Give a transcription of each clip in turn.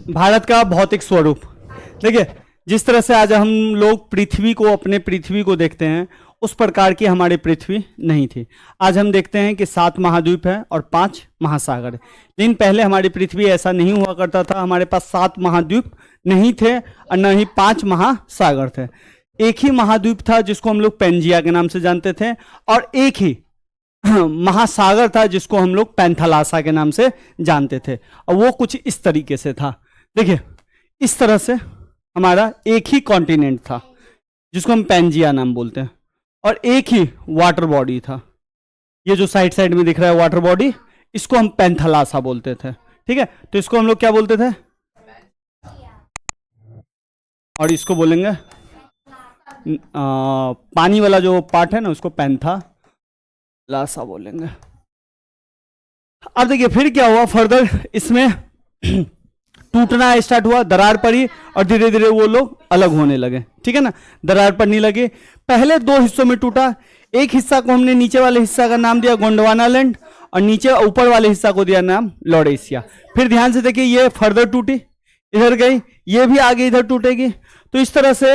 भारत का भौतिक स्वरूप। देखिए, जिस तरह से आज हम लोग पृथ्वी को, अपने पृथ्वी को देखते हैं, उस प्रकार की हमारी पृथ्वी नहीं थी। आज हम देखते हैं कि 7 महाद्वीप है और 5 महासागर है, लेकिन पहले हमारी पृथ्वी ऐसा नहीं हुआ करता था। हमारे पास 7 महाद्वीप नहीं थे और न ही 5 महासागर थे। एक ही महाद्वीप था जिसको हम लोग पेंजिया के नाम से जानते थे, और एक ही महासागर था जिसको हम लोग पैंथालासा के नाम से जानते थे, और वो कुछ इस तरीके से था। देखिए, इस तरह से हमारा एक ही कॉन्टिनेंट था जिसको हम पेंजिया नाम बोलते हैं, और एक ही वाटर बॉडी था। ये जो साइड साइड में दिख रहा है वाटर बॉडी, इसको हम पैंथालासा बोलते थे। ठीक है, तो इसको हम लोग क्या बोलते थे, और इसको बोलेंगे पानी वाला जो पार्ट है ना, उसको पैंथालासा बोलेंगे। अब देखिए फिर क्या हुआ, फर्दर इसमें टूटना स्टार्ट हुआ, दरार पड़ी, और धीरे धीरे वो लोग अलग होने लगे। ठीक है ना, दरार पड़ने लगी। पहले 2 हिस्सों में टूटा। एक हिस्सा को हमने नीचे वाले हिस्सा का नाम दिया गोंडवाना लैंड, और नीचे ऊपर वाले हिस्सा को दिया नाम लॉरेशिया। फिर ध्यान से देखिए, ये फर्दर टूटी, इधर गई, ये भी आगे इधर टूटेगी। तो इस तरह से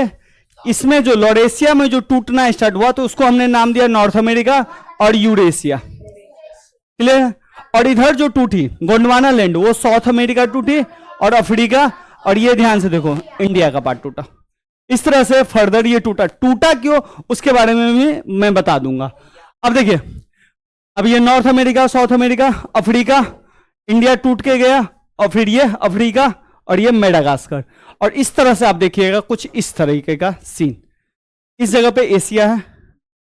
इसमें जो लॉरेशिया में जो टूटना स्टार्ट हुआ, तो उसको हमने नाम दिया नॉर्थ अमेरिका और यूरेशिया। क्लियर। और इधर जो टूटी गोंडवाना लैंड, वो साउथ अमेरिका टूटी और अफ्रीका, और ये ध्यान से देखो इंडिया का पार्ट टूटा। इस तरह से फर्दर ये टूटा क्यों, उसके बारे में भी मैं बता दूंगा। अब देखिए, अब ये north America, south America, Africa, India टूट के गया, और फिर ये अफ्रीका और ये मेडागास्कर। और इस तरह से आप देखिएगा कुछ इस तरीके का सीन। इस जगह पे एशिया है,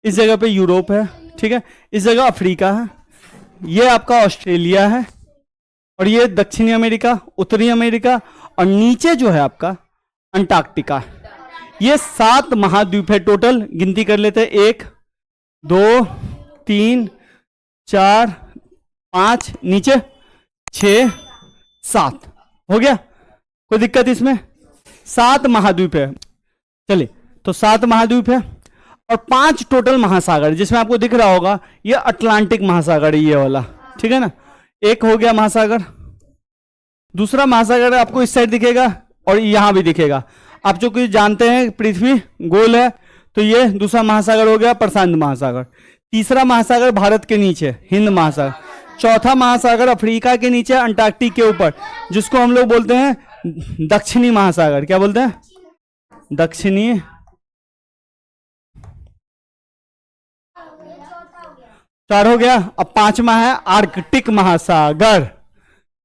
इस जगह पे यूरोप है, ठीक है, इस जगह अफ्रीका है, ये आपका ऑस्ट्रेलिया है, और ये दक्षिणी अमेरिका, उत्तरी अमेरिका, और नीचे जो है आपका अंटार्कटिका। ये 7 महाद्वीप है टोटल। गिनती कर लेते हैं, 1 2 3 4 5, नीचे 6 7, हो गया। कोई दिक्कत इसमें? 7 महाद्वीप है। चलिए, तो 7 महाद्वीप है और 5 टोटल महासागर, जिसमें आपको दिख रहा होगा ये अटलांटिक महासागर है, ये वाला। ठीक है ना, एक हो गया महासागर। दूसरा महासागर आपको इस साइड दिखेगा और यहां भी दिखेगा। आप जो कि जानते हैं पृथ्वी गोल है, तो ये दूसरा महासागर हो गया प्रशांत महासागर। तीसरा महासागर भारत के नीचे हिंद महासागर। चौथा महासागर अफ्रीका के नीचे अंटार्कटिक के ऊपर, जिसको हम लोग बोलते हैं दक्षिणी महासागर। क्या बोलते हैं? दक्षिणी। 4 हो गया। अब 5वां है आर्कटिक महासागर,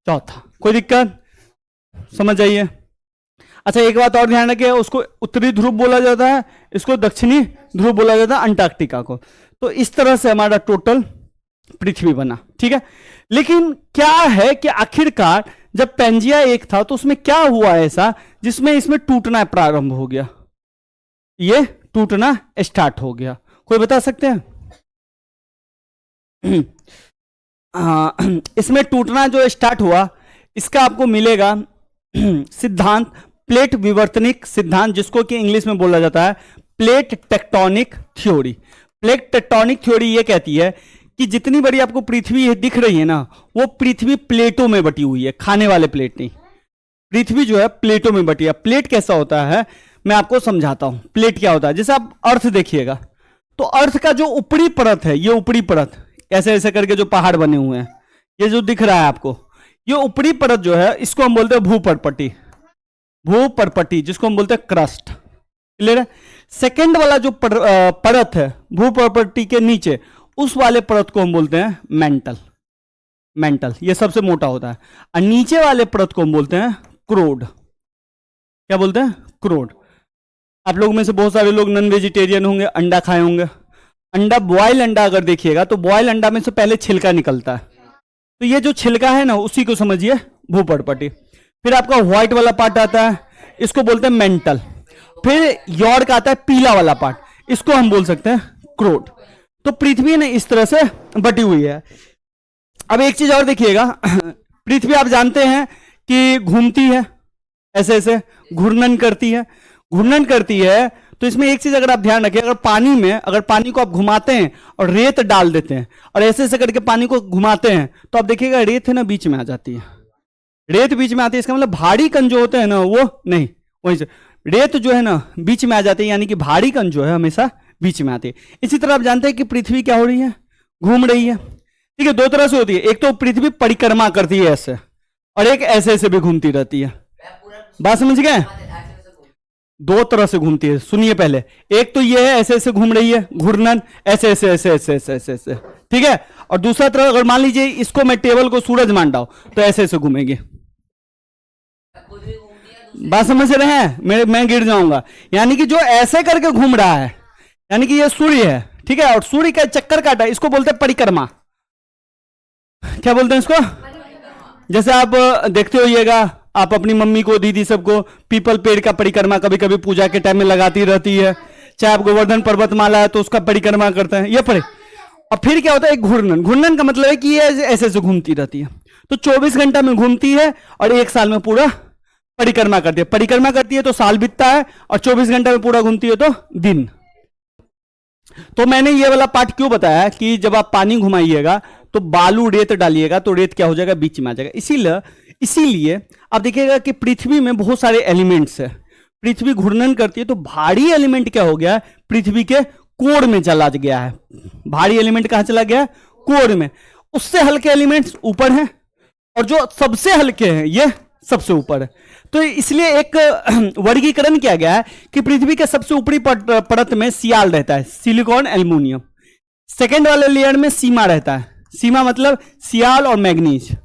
चौथा। कोई दिक्कत? समझ जाइए। अच्छा, एक बात और ध्यान रखिए, उसको उत्तरी ध्रुव बोला जाता है, इसको दक्षिणी ध्रुव बोला जाता है, अंटार्कटिका को। तो इस तरह से हमारा टोटल पृथ्वी बना। ठीक है, लेकिन क्या है कि आखिरकार जब पेंजिया एक था, तो उसमें क्या हुआ ऐसा जिसमें इसमें टूटना प्रारंभ हो गया, ये टूटना स्टार्ट हो गया? कोई बता सकते हैं? इसमें टूटना जो स्टार्ट हुआ, इसका आपको मिलेगा सिद्धांत, प्लेट विवर्तनिक सिद्धांत, जिसको कि इंग्लिश में बोला जाता है plate tectonic theory. Plate tectonic theory ये कहती है कि जितनी बड़ी आपको पृथ्वी दिख रही है ना, वो पृथ्वी प्लेटों में बटी हुई है, खाने वाले प्लेट नहीं। पृथ्वी जो है प्लेटों में बटी है। प्लेट कैसा होता है मैं आपको समझाता हूं। प्लेट क्या होता है, जैसे आप अर्थ देखिएगा, तो अर्थ का जो ऊपरी परत है, ये ऊपरी परत ऐसे ऐसे करके जो पहाड़ बने हुए हैं, ये जो दिख रहा है आपको, ये ऊपरी परत जो है, इसको हम बोलते हैं भूपर्पटी। भूपर्पटी, जिसको हम बोलते हैं क्रस्ट। क्लियर है? सेकेंड वाला जो परत है भूपर्पटी के नीचे, उस वाले परत को हम बोलते हैं मेंटल। मेंटल ये सबसे मोटा होता है। और नीचे वाले परत को हम बोलते हैं क्रोड। क्या बोलते हैं? क्रोड। आप लोग में से बहुत सारे लोग नॉन वेजिटेरियन होंगे, अंडा खाए होंगे। अंडा, बॉयल अंडा अगर देखिएगा, तो बॉयल अंडा में से पहले छिलका निकलता है, तो ये जो छिलका है ना, उसी को समझिए भूपर्पटी। फिर आपका व्हाइट वाला पार्ट आता है, इसको बोलते हैं मेंटल। फिर यॉर्क आता है, पीला वाला पार्ट, इसको हम बोल सकते हैं क्रोड। तो पृथ्वी ने इस तरह से बटी हुई है। अब एक चीज और देखिएगा, पृथ्वी आप जानते हैं कि घूमती है, ऐसे ऐसे घूर्णन करती है। घूर्णन करती है, तो इसमें एक चीज अगर आप ध्यान रखिए, अगर पानी को आप घुमाते हैं और रेत डाल देते हैं और ऐसे ऐसे करके पानी को घुमाते हैं, तो आप देखिएगा रेत है ना बीच में आ जाती है। रेत बीच में आती है, इसका मतलब भारी कण जो होते हैं ना वो नहीं, वहीं से रेत जो है ना बीच में आ जाती है, यानी कि भारी कण जो है हमेशा बीच में आती है। इसी तरह आप जानते हैं कि पृथ्वी क्या हो रही है, घूम रही है। ठीक है, दो तरह से होती है, एक तो पृथ्वी परिक्रमा करती है ऐसे, और एक ऐसे ऐसे भी घूमती रहती है। बात समझ गए? दो तरह से घूमती है, सुनिए पहले। एक तो ये है ऐसे ऐसे घूम रही है, घूर्णन, ऐसे ऐसे ऐसे ऐसे ऐसे ऐसे ऐसे, ठीक है। और दूसरा तरह, अगर मान लीजिए इसको मैं टेबल को सूरज मान रहा हूं तो ऐसे ऐसे घूमेगी। बात समझ रहे हैं? मैं गिर जाऊंगा। यानी कि जो ऐसे करके घूम रहा है, यानी कि ये सूर्य है, ठीक है, और सूर्य का चक्कर काटा, इसको बोलते हैं परिक्रमा। क्या बोलते हैं इसको? जैसे आप देखते होइएगा, आप अपनी मम्मी को, दीदी सबको पीपल पेड़ का परिक्रमा कभी कभी पूजा के टाइम में लगाती रहती है। चाहे आप गोवर्धन पर्वतमाला है तो उसका परिक्रमा करते हैं, ये पड़े। और फिर क्या होता है, एक घूर्णन। घूर्णन का मतलब है कि ये ऐसे ऐसे घूमती रहती है। तो 24 घंटा में घूमती है और एक साल में पूरा परिक्रमा करती है। परिक्रमा करती है तो साल बीतता है, और 24 घंटा में पूरा घूमती है तो दिन। तो मैंने ये वाला पार्ट क्यों बताया कि जब आप पानी घुमाइएगा तो बालू रेत डालिएगा तो रेत क्या हो जाएगा, बीच में आ जाएगा। इसीलिए आप देखिएगा कि पृथ्वी में बहुत सारे एलिमेंट्स है। पृथ्वी घूर्णन करती है तो भारी एलिमेंट क्या हो गया, पृथ्वी के कोर में चला गया है। भारी एलिमेंट कहां चला गया, कोर में। उससे हल्के एलिमेंट्स ऊपर हैं, और जो सबसे हल्के हैं ये सबसे ऊपर है। तो इसलिए एक वर्गीकरण किया गया है कि पृथ्वी के सबसे ऊपरी परत में सियाल रहता है, सिलिकॉन एल्यूमिनियम। सेकेंड वाले लेयर में सीमा रहता है, सीमा मतलब सियाल और मैग्नीज।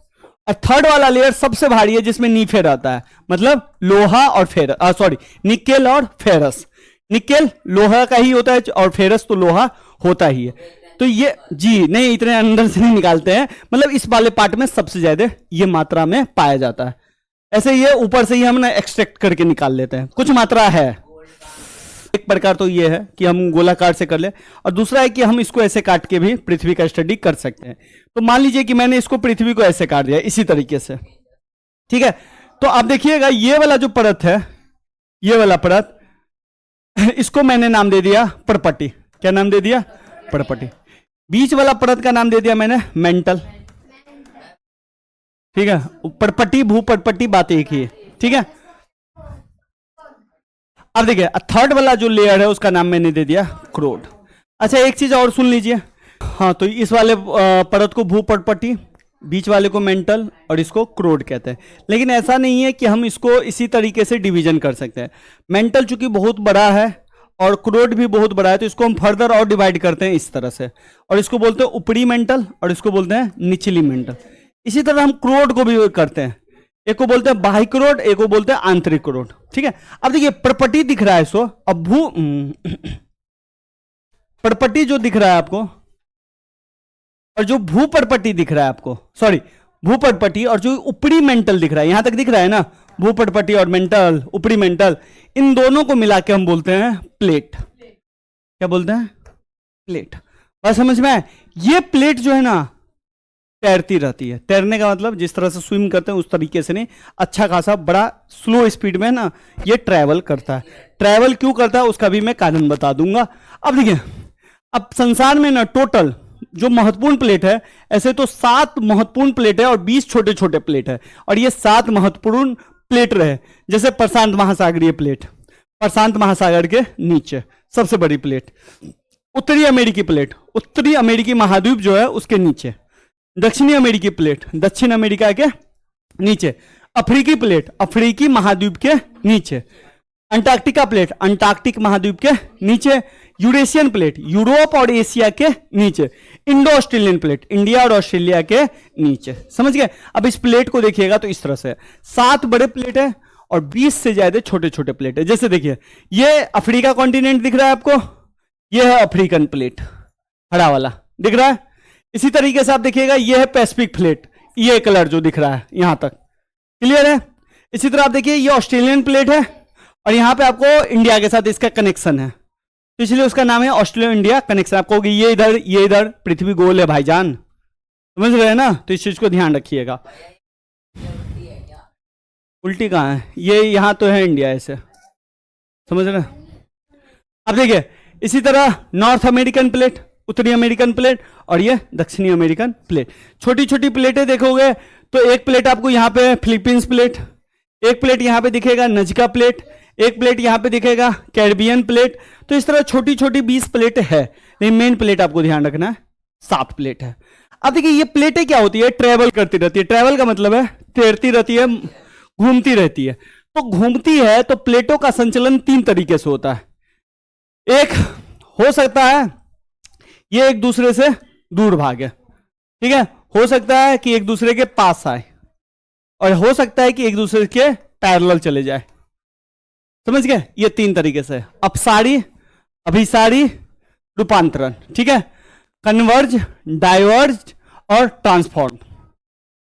और थर्ड वाला लेयर सबसे भारी है जिसमें नीफे रहता है, मतलब लोहा और फेरस, सॉरी निकेल और फेरस। निकेल लोहा का ही होता है और फेरस तो लोहा होता ही है। तो ये जी नहीं, इतने अंदर से नहीं निकालते हैं, मतलब इस वाले पार्ट में सबसे ज्यादा ये मात्रा में पाया जाता है। ऐसे ये ऊपर से ही हम ना एक्सट्रैक्ट करके निकाल लेते हैं, कुछ मात्रा है। एक प्रकार तो ये है कि हम गोलाकार से कर ले, और दूसरा है कि हम इसको ऐसे काट के भी पृथ्वी का स्टडी कर सकते हैं। तो मान लीजिए कि मैंने इसको पृथ्वी को ऐसे काट दिया इसी तरीके से, ठीक है। तो आप देखिएगा ये वाला जो परत है, ये वाला परत, इसको मैंने नाम दे दिया पर्पटी। क्या नाम दे दिया? पर्पटी। बीच वाला परत का नाम दे दिया मैंने मेंटल, ठीक है। पर्पटी भूपर्पटी बात एक ही है, ठीक है। अब देखिए थर्ड वाला जो लेयर है उसका नाम मैंने दे दिया क्रोड। अच्छा एक चीज और सुन लीजिए, हाँ, तो इस वाले परत को भूपर्पटी, बीच वाले को मेंटल, और इसको क्रोड कहते हैं। लेकिन ऐसा नहीं है कि हम इसको इसी तरीके से डिवीजन कर सकते हैं। मेंटल चूंकि बहुत बड़ा है और क्रोड भी बहुत बड़ा है, तो इसको हम फर्दर और डिवाइड करते हैं इस तरह से, और इसको बोलते हैं ऊपरी मेंटल और इसको बोलते हैं निचली मेंटल। इसी तरह हम क्रोड को भी करते हैं, एक को बोलते हैं बाह्य क्रोड, एक को बोलते हैं आंतरिक क्रोड, ठीक है। अब देखिए पर्पटी दिख रहा है इसको, अब पर्पटी जो दिख रहा है आपको और जो भूपर्पटी दिख रहा है आपको, सॉरी भूपर्पटी और जो ऊपरी मेंटल दिख रहा है, यहां तक दिख रहा है ना, भूपर्पटी और मेंटल, ऊपरी मेंटल, इन दोनों को मिला के हम बोलते हैं प्लेट। क्या बोलते हैं? प्लेट। बात समझ में आए? ये प्लेट जो है ना तैरती रहती है। तैरने का मतलब जिस तरह से स्विम करते हैं उस तरीके से नहीं, अच्छा खासा बड़ा स्लो स्पीड में ना ये ट्रैवल करता है। ट्रैवल क्यों करता है उसका भी मैं कारण बता दूंगा। अब देखिए, अब संसार में ना टोटल जो महत्वपूर्ण प्लेट है, ऐसे तो 7 महत्वपूर्ण प्लेट है और 20 छोटे छोटे प्लेट है, और ये 7 महत्वपूर्ण प्लेट रहे। जैसे प्रशांत महासागरीय प्लेट, प्रशांत महासागर के नीचे सबसे बड़ी प्लेट। उत्तरी अमेरिकी प्लेट, उत्तरी अमेरिकी महाद्वीप जो है उसके नीचे। दक्षिणी अमेरिकी प्लेट, दक्षिण अमेरिका के नीचे। अफ्रीकी प्लेट, अफ्रीकी महाद्वीप के नीचे। अंटार्कटिका प्लेट, अंटार्कटिक महाद्वीप के नीचे। यूरेशियन प्लेट, यूरोप और एशिया के नीचे। इंडो ऑस्ट्रेलियन प्लेट, इंडिया और ऑस्ट्रेलिया के नीचे। समझ गए? अब इस प्लेट को देखिएगा तो इस तरह से 7 बड़े प्लेट है और 20 से ज्यादा छोटे छोटे प्लेट है। जैसे देखिए ये अफ्रीका कॉन्टिनेंट दिख रहा है आपको, ये है अफ्रीकन प्लेट, हरा वाला दिख रहा है। इसी तरीके से आप देखिएगा ये है पैसिफिक प्लेट, ये कलर जो दिख रहा है यहां तक, क्लियर है। इसी तरह आप देखिए ये ऑस्ट्रेलियन प्लेट है और यहां पे आपको इंडिया के साथ इसका कनेक्शन है, तो इसलिए उसका नाम है ऑस्ट्रेलिया इंडिया कनेक्शन। आपको होगी ये इधर, ये इधर, पृथ्वी गोल है भाईजान, समझ रहे हैं ना? तो इस चीज को ध्यान रखिएगा। उल्टी कहां है? ये यहां तो है इंडिया, ऐसे समझ रहे हैं? अब देखिए इसी तरह नॉर्थ अमेरिकन प्लेट, उत्तरी अमेरिकन प्लेट और ये दक्षिणी अमेरिकन प्लेट। छोटी छोटी प्लेटें देखोगे तो एक प्लेट आपको यहां पे फिलीपींस प्लेट, एक प्लेट यहां पे दिखेगा नजका प्लेट, एक प्लेट यहां पे दिखेगा कैरिबियन प्लेट। तो इस तरह छोटी छोटी 20 प्लेट है, लेकिन मेन प्लेट आपको ध्यान रखना है 7 प्लेट है। अब देखिए ये प्लेटें क्या होती है, ट्रेवल करती रहती है। ट्रेवल का मतलब है तैरती रहती है, घूमती रहती है। तो घूमती है तो प्लेटों का संचलन 3 तरीके से होता है। एक हो सकता है ये एक दूसरे से दूर भागे, ठीक है, हो सकता है कि एक दूसरे के पास आए, और हो सकता है कि एक दूसरे के पैरेलल चले जाए। समझ गए, ये 3 तरीके से, अपसारी, अभिसारी, रूपांतरण, ठीक है, कन्वर्ज, डाइवर्ज और ट्रांसफॉर्म।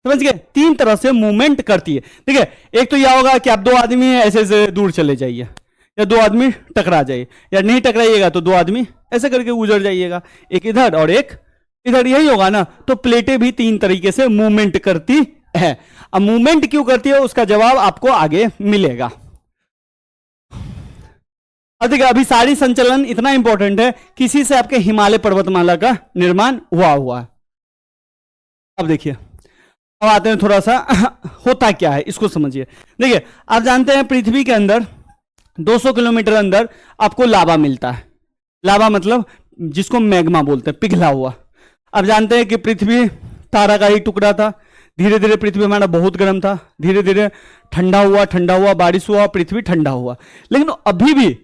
समझ गए, 3 तरह से मूवमेंट करती है। ठीक है, एक तो यह होगा कि आप 2 आदमी ऐसे ऐसे दूर चले जाइए, या 2 आदमी टकरा जाइए, या नहीं टकराइएगा तो 2 आदमी ऐसे करके गुजर जाइएगा, एक इधर और एक इधर, यही होगा ना। तो प्लेटें भी 3 तरीके से मूवमेंट करती है। अब मूवमेंट क्यों करती है उसका जवाब आपको आगे मिलेगा। अब देखिए, अभिसारी संचलन इतना इंपॉर्टेंट है, किसी से आपके हिमालय पर्वतमाला का निर्माण हुआ है। अब देखिए, अब आते हैं थोड़ा सा होता क्या है इसको समझिए। देखिए, आप जानते हैं पृथ्वी के अंदर 200 किलोमीटर अंदर आपको लावा मिलता है। लावा मतलब जिसको मैग्मा बोलते हैं, पिघला हुआ। आप जानते हैं कि पृथ्वी तारा का ही टुकड़ा था, धीरे धीरे पृथ्वी हमारा बहुत गर्म था, धीरे धीरे ठंडा हुआ, बारिश हुआ, पृथ्वी ठंडा हुआ। लेकिन अभी भी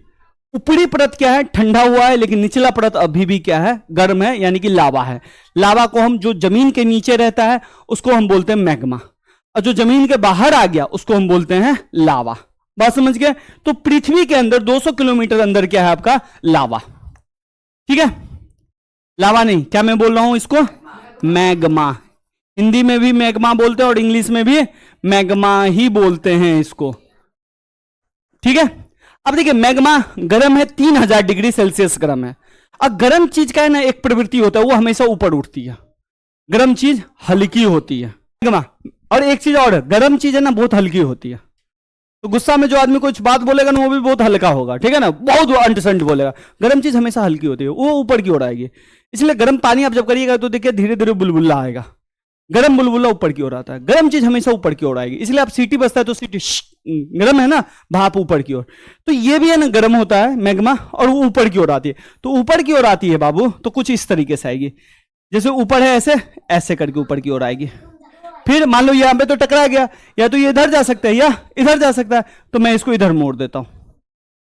ऊपरी परत क्या है, ठंडा हुआ है, लेकिन निचला परत अभी भी क्या है, गर्म है, यानी कि लावा है। लावा को हम, जो जमीन के नीचे रहता है उसको हम बोलते हैं मैग्मा, और जो जमीन के बाहर आ गया उसको हम बोलते हैं लावा। बात समझ गए। तो पृथ्वी के अंदर 200 किलोमीटर अंदर क्या है आपका, लावा। ठीक है, लावा नहीं, क्या मैं बोल रहा हूं इसको, मैग्मा। हिंदी में भी मैग्मा बोलते हैं और इंग्लिश में भी मैग्मा ही बोलते हैं इसको। ठीक है, अब देखिए, मैग्मा गर्म है, 3000 डिग्री सेल्सियस गर्म है। अब गर्म चीज का है ना एक प्रवृत्ति होता है, वो हमेशा ऊपर उठती है। गर्म चीज हल्की होती है मैग्मा, और एक चीज और, गर्म चीज है ना बहुत हल्की होती है। तो गुस्सा में जो आदमी कुछ बात बोलेगा ना वो भी बहुत हल्का होगा, ठीक है ना, बहुत अंटसंट बोलेगा। गर्म चीज हमेशा हल्की होती है, वो ऊपर की ओर आएगी। इसलिए गर्म पानी आप जब करिएगा तो देखिए धीरे धीरे बुलबुला आएगा, गर्म बुलबुला ऊपर की ओर आता है। गर्म चीज हमेशा ऊपर की ओर आएगी, इसलिए आप सीटी बजता है तो सीटी गर्म है ना, भाप ऊपर की ओर। तो ये भी है ना गर्म होता है मैग्मा, और वो ऊपर की ओर आती है। तो ऊपर की ओर आती है बाबू, तो कुछ इस तरीके से आएगी, जैसे ऊपर है ऐसे ऐसे करके ऊपर की ओर आएगी। फिर मान लो यहां पे तो टकरा गया, या तो ये इधर जा सकता है या इधर जा सकता है, तो मैं इसको इधर मोड़ देता हूं।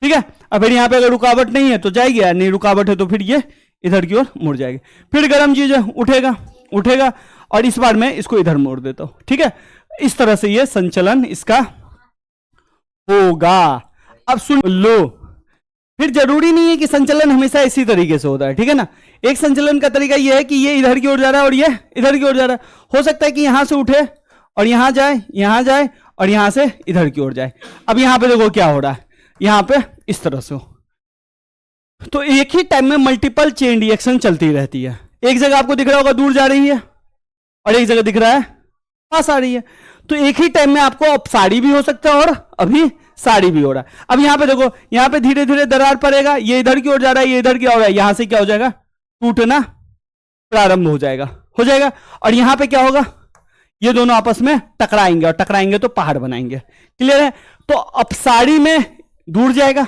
ठीक है, अब फिर यहां पे अगर रुकावट नहीं है तो जाएगी, या नहीं रुकावट है तो फिर ये इधर की ओर मुड़ जाएगी। फिर गर्म चीज उठेगा, और इस बार मैं इसको इधर मोड़ देता हूं। ठीक है, इस तरह से ये संचलन इसका होगा। अब सुन लो, फिर जरूरी नहीं है कि संचलन हमेशा इसी तरीके से होता है, ठीक है ना। एक संचलन का तरीका यह है कि ये इधर की ओर जा रहा है और ये इधर की ओर जा रहा है। हो सकता है कि यहां से उठे और यहां जाए और यहां से इधर की ओर जाए। अब यहां पे देखो क्या हो रहा है, यहां पे इस तरह से हो, तो एक ही टाइम में मल्टीपल चेन रिएक्शन चलती रहती है। एक जगह आपको दिख रहा होगा दूर जा रही है, और एक जगह दिख रहा है पास आ रही है। तो एक ही टाइम में आपको अपसारी भी हो सकता है और अभी साड़ी भी हो रहा है। अब यहां पे देखो, यहां पे धीरे धीरे दरार पड़ेगा, ये इधर की ओर जा रहा है, ये इधर की ओर है, यहां से क्या हो जाएगा, टूटना प्रारंभ हो जाएगा। और यहां पे क्या होगा, ये दोनों आपस में टकराएंगे, और टकराएंगे तो पहाड़ बनाएंगे। क्लियर है। तो अपसारी में दूर जाएगा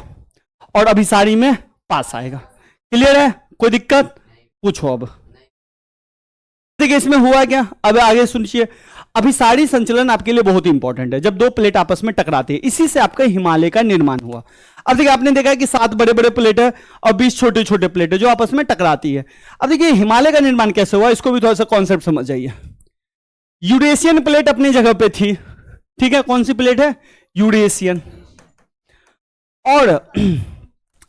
और अभिसारी में पास आएगा। क्लियर है, कोई दिक्कत पूछो। अब देखिए इसमें हुआ क्या, अब आगे सुनिए। अभिसारी संचलन आपके लिए बहुत इंपॉर्टेंट है, जब 2 प्लेट आपस में टकराती है, इसी से आपका हिमालय का निर्माण हुआ। अब देखिए, आपने देखा है कि 7 बड़े बड़े प्लेट है और 20 छोटे छोटे प्लेट है जो आपस में टकराती है। अब देखिए हिमालय का निर्माण कैसे हुआ, इसको भी थोड़ा सा कॉन्सेप्ट समझ जाइए। यूरेशियन प्लेट अपनी जगह पे थी, ठीक है, कौन सी प्लेट है, यूरेशियन। और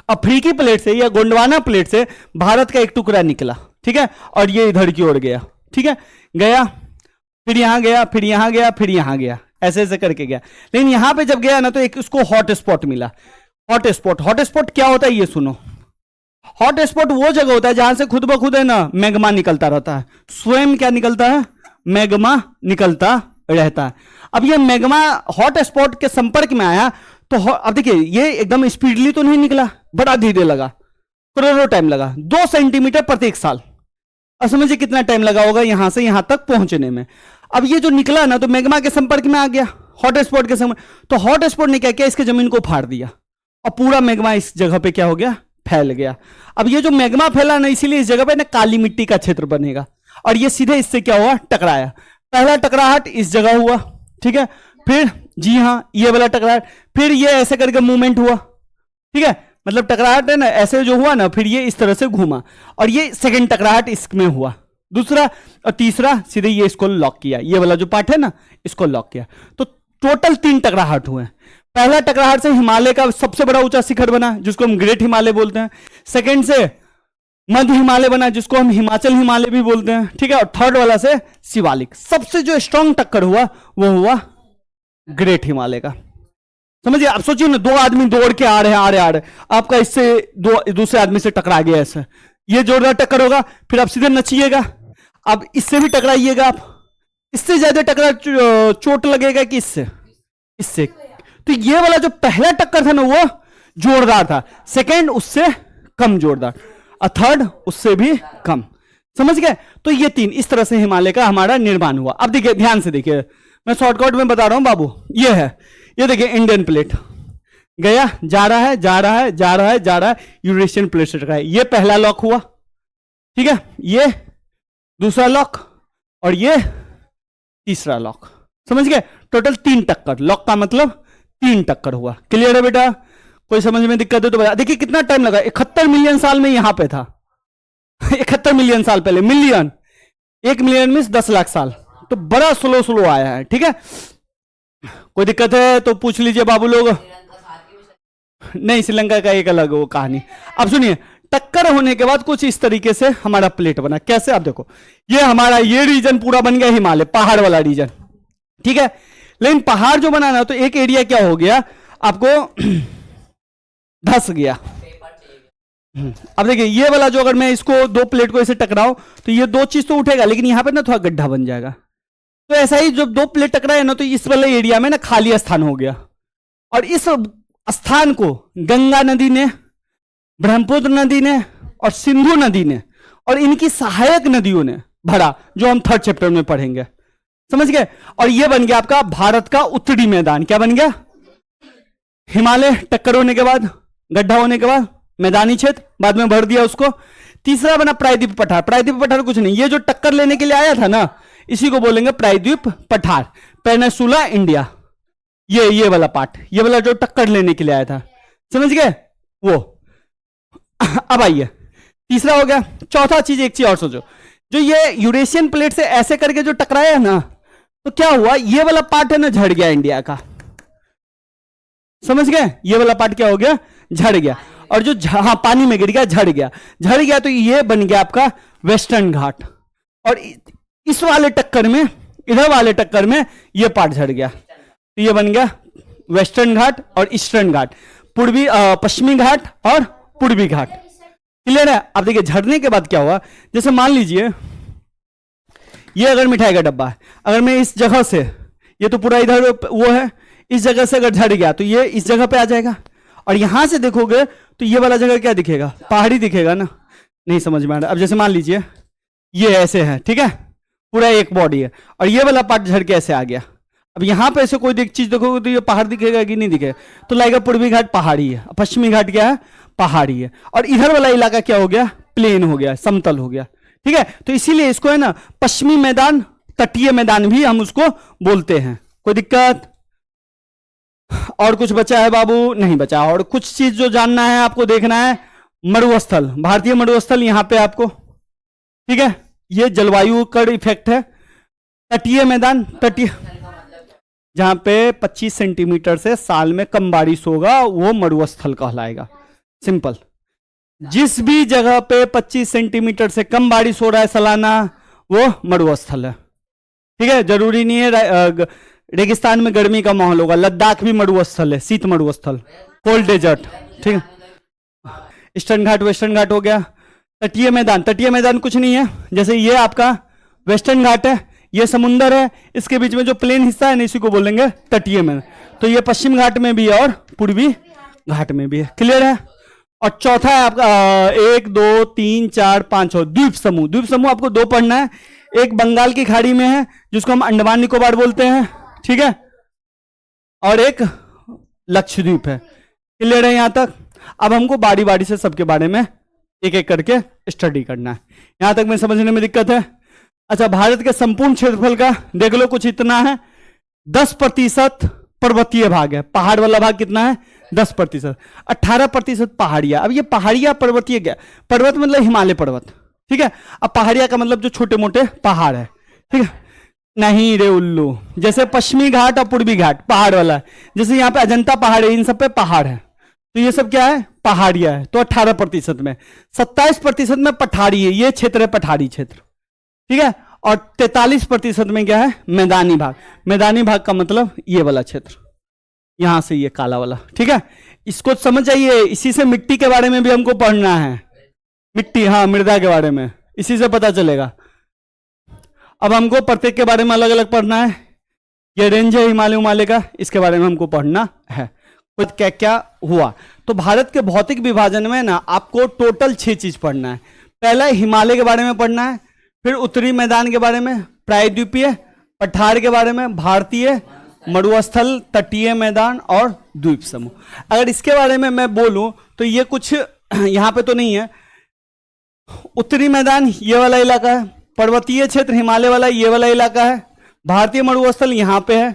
अफ्रीकी प्लेट से या गोंडवाना प्लेट से भारत का एक टुकड़ा निकला, ठीक है, और ये इधर की ओर गया, ठीक है, गया, फिर यहां गया, फिर यहां गया, फिर यहां गया, ऐसे ऐसे करके गया। लेकिन यहां पे जब गया ना तो एक उसको हॉट स्पॉट मिला। हॉट स्पॉट क्या होता है ये सुनो। हॉट स्पॉट वो जगह होता है जहां से खुद ब खुद है ना मैग्मा निकलता रहता है, स्वयं क्या निकलता है, मैग्मा निकलता रहता है। अब ये मैग्मा हॉट स्पॉट के संपर्क में आया तो अब देखिए ये एकदम स्पीडली तो नहीं निकला, बड़ा धीरे लगा, करोड़ों टाइम लगा, 2 सेंटीमीटर प्रत्येक साल। अब समझिए कितना टाइम लगा होगा यहां से यहां तक पहुंचने में। अब ये जो निकला ना तो मैग्मा के संपर्क में आ गया, हॉट स्पॉट के संपर्क, तो हॉट स्पॉट ने क्या किया, इसके जमीन को फाड़ दिया और पूरा मैग्मा इस जगह पे क्या हो गया, फैल गया। अब ये जो मैग्मा फैला ना, इसीलिए इस जगह पे ना काली मिट्टी का क्षेत्र बनेगा और ये सीधे इससे क्या हुआ, टकराया। पहला टकराहट इस जगह हुआ, ठीक है, फिर जी हाँ ये वाला टकराहट, फिर ये ऐसे करके मूवमेंट हुआ, ठीक है, मतलब टकराहट है ना ऐसे जो हुआ ना, फिर ये इस तरह से घूमा और ये सेकंड टकराहट इसमें हुआ, दूसरा और तीसरा सीधे ये इसको लॉक किया, ये वाला जो पार्ट है ना इसको लॉक किया। तो टोटल 3 टकराहट हुए। पहला टकराहट से हिमालय का सबसे बड़ा ऊंचा शिखर बना जिसको हम ग्रेट हिमालय बोलते हैं, सेकंड से मध्य हिमालय बना जिसको हम हिमाचल हिमालय भी बोलते हैं, ठीक है, और थर्ड वाला से शिवालिक। सबसे जो स्ट्रॉन्ग टक्कर हुआ वो हुआ ग्रेट हिमालय का। समझिए, आप सोचिए ना, 2 आदमी दौड़ के आ रहे हैं, आपका इससे दूसरे आदमी से टकरा गया, ऐसे ये जोरदार टक्कर होगा, फिर आप सीधे नचिएगा, अब इससे भी टकराइएगा, आप इससे ज्यादा टकरा चोट लगेगा कि इससे। तो ये वाला जो पहला टक्कर था ना वो जोरदार था, सेकंड उससे कम जोरदार और थर्ड उससे भी कम। समझ गए? तो ये 3 इस तरह से हिमालय का हमारा निर्माण हुआ। अब देखिए, ध्यान से देखिए, मैं शॉर्टकट में बता रहा हूं बाबू, ये है, ये देखिए इंडियन प्लेट गया, जा रहा है, यूरेशियन प्लेट से टकराया, ये पहला लॉक हुआ, ठीक है, ये दूसरा लॉक और ये तीसरा लॉक। समझ गए? टोटल 3 टक्कर, लॉक का मतलब 3 टक्कर हुआ। क्लियर है बेटा? कोई समझ में दिक्कत है तो बता। देखिए कितना टाइम लगा, 71 मिलियन साल में यहां पे था 71 मिलियन साल पहले, मिलियन, 1 मिलियन मीन्स 10 लाख साल, तो बड़ा स्लो आया है, ठीक है। कोई दिक्कत है तो पूछ लीजिए बाबू लोग। नहीं, श्रीलंका का एक अलग वो कहानी। अब सुनिए, टक्कर होने के बाद कुछ इस तरीके से हमारा प्लेट बना। कैसे? आप देखो, ये हमारा ये रीजन पूरा बन गया हिमालय, पहाड़ वाला रीजन, ठीक है। लेकिन पहाड़ जो बना ना, तो एक एरिया क्या हो गया, आपको धस गया। अब देखिए, ये वाला जो, अगर मैं इसको 2 प्लेट को ऐसे टकराऊं तो ये 2 चीज तो उठेगा, लेकिन यहां पे ना थोड़ा गड्ढा बन जाएगा। तो ऐसा ही जब 2 प्लेट टकराए ना, तो इस वाले एरिया में ना खाली स्थान हो गया, और इस स्थान को गंगा नदी ने, ब्रह्मपुत्र नदी ने और सिंधु नदी ने और इनकी सहायक नदियों ने भरा, जो हम 3rd चैप्टर में पढ़ेंगे। समझ गए? और यह बन गया आपका भारत का उत्तरी मैदान। क्या बन गया? हिमालय टक्कर होने के बाद, गड्ढा होने के बाद मैदानी क्षेत्र, बाद में भर दिया उसको। तीसरा बना प्रायद्वीप पठार। प्रायद्वीप पठार कुछ नहीं, ये जो टक्कर लेने के लिए आया था ना, इसी को बोलेंगे प्रायद्वीप पठार, पेनिनसुला इंडिया। ये वाला पार्ट, ये वाला जो टक्कर लेने के लिए आया था, समझ गए वो। अब आइए, तीसरा हो गया। चौथा चीज, एक चीज और सोचो, जो ये यूरेशियन प्लेट से ऐसे करके जो टकराया है ना, तो क्या हुआ, ये वाला पार्ट है ना झड़ गया इंडिया का। समझ गए? ये वाला पार्ट क्या हो गया, झड़ गया, और जो हाँ पानी में गिर गया, झड़ गया, तो ये बन गया आपका वेस्टर्न घाट। और इस वाले टक्कर में, इधर वाले टक्कर में ये पार्ट झड़ गया, तो ये बन गया वेस्टर्न घाट और ईस्टर्न घाट, पूर्वी पश्चिमी घाट और पूर्वी घाट। क्लियर है? अब देखिए, झड़ने के बाद क्या हुआ, जैसे मान लीजिए ये अगर मिठाई का डब्बा है, अगर मैं इस जगह से, ये तो पूरा इधर वो है, इस जगह से अगर झड़ गया तो ये इस जगह पे आ जाएगा, और यहां से देखोगे तो ये वाला जगह क्या दिखेगा, पहाड़ी दिखेगा ना। नहीं समझ में आ रहा? अब जैसे मान लीजिए ये ऐसे है, ठीक है, पूरा एक बॉडी है, और ये वाला पार्ट झड़ के ऐसे आ गया। अब यहां पे ऐसे कोई चीज देखोगे तो ये पहाड़ दिखेगा कि नहीं दिखेगा? तो लगेगा पूर्वी घाट पहाड़ी है, पश्चिमी घाट क्या है, पहाड़ी है, और इधर वाला इलाका क्या हो गया, प्लेन हो गया, समतल हो गया, ठीक है। तो इसीलिए इसको है ना पश्चिमी मैदान, तटीय मैदान भी हम उसको बोलते हैं। कोई दिक्कत? और कुछ बचा है बाबू? नहीं बचा। और कुछ चीज जो जानना है आपको, देखना है, मरुस्थल, भारतीय मरुस्थल यहां पे आपको, ठीक है, ये जलवायु का इफेक्ट है। तटीय मैदान, तटीय जहां पे 25 सेंटीमीटर से साल में कम बारिश होगा वो मरुस्थल कहलाएगा। सिंपल, जिस भी जगह पे 25 सेंटीमीटर से कम बारिश हो रहा है सालाना, वो मरुस्थल है, ठीक है। जरूरी नहीं है रेगिस्तान में गर्मी का माहौल होगा, लद्दाख भी मरुस्थल है, शीत मरुस्थल, कोल्ड डेजर्ट, ठीक है। ईस्टर्न घाट, वेस्टर्न घाट हो गया। तटीय मैदान, तटीय मैदान कुछ नहीं है, जैसे ये आपका वेस्टर्न घाट है, ये समुंदर है, इसके बीच में जो प्लेन हिस्सा है ना, इसी को बोलेंगे तटीय मैदान। तो ये पश्चिम घाट में भी है और पूर्वी घाट में भी है। क्लियर है? और चौथा है आपका 1 2 3 4 5 और द्वीप समूह। द्वीप समूह आपको दो पढ़ना है, एक बंगाल की खाड़ी में है जिसको हम अंडमान निकोबार बोलते हैं, ठीक है, और एक लक्षद्वीप है। क्लियर है यहां तक? अब हमको बारी बारी से सबके बारे में एक एक करके स्टडी करना है। यहां तक में समझने में दिक्कत है? अच्छा, भारत के संपूर्ण क्षेत्रफल का देख लो, कुछ इतना है, 10% पर्वतीय भाग है। पहाड़ वाला भाग कितना है? 10%। 18% पहाड़िया। अब ये पहाड़िया पर्वतीय क्या? पर्वत मतलब हिमालय पर्वत, ठीक है। अब पहाड़िया का मतलब जो छोटे मोटे पहाड़ है, ठीक है। नहीं रे उल्लू, जैसे पश्चिमी घाट और पूर्वी घाट पहाड़ वाला है, जैसे यहाँ पे अजंता पहाड़ है, इन सब पे पहाड़ है, तो ये सब क्या है? पहाड़िया है। तो 18% में, 27% में पठारी है, ये क्षेत्र है पठारी क्षेत्र, ठीक है। और 43% में क्या है? मैदानी भाग। मैदानी भाग का मतलब ये वाला क्षेत्र, यहां से ये काला वाला, ठीक है। इसको समझ जाइए। इसी से मिट्टी के बारे में भी हमको पढ़ना है। मिट्टी, हाँ, मृदा के बारे में इसी से पता चलेगा। अब हमको प्रत्येक के बारे में अलग अलग पढ़ना है। ये रेंज है हिमालय हिमालय का, इसके बारे में हमको पढ़ना है कुछ क्या क्या हुआ। तो भारत के भौतिक विभाजन में ना आपको टोटल 6 चीज पढ़ना है। पहला हिमालय के बारे में पढ़ना है, फिर उत्तरी मैदान के बारे में, प्रायद्वीपीय पठार के बारे में, भारतीय मरुस्थल, तटीय मैदान और द्वीप समूह। अगर इसके बारे में मैं बोलूं तो ये कुछ यहां पे तो नहीं है। उत्तरी मैदान ये वाला इलाका है, पर्वतीय क्षेत्र हिमालय वाला ये वाला इलाका है, भारतीय मरुस्थल यहां पे है,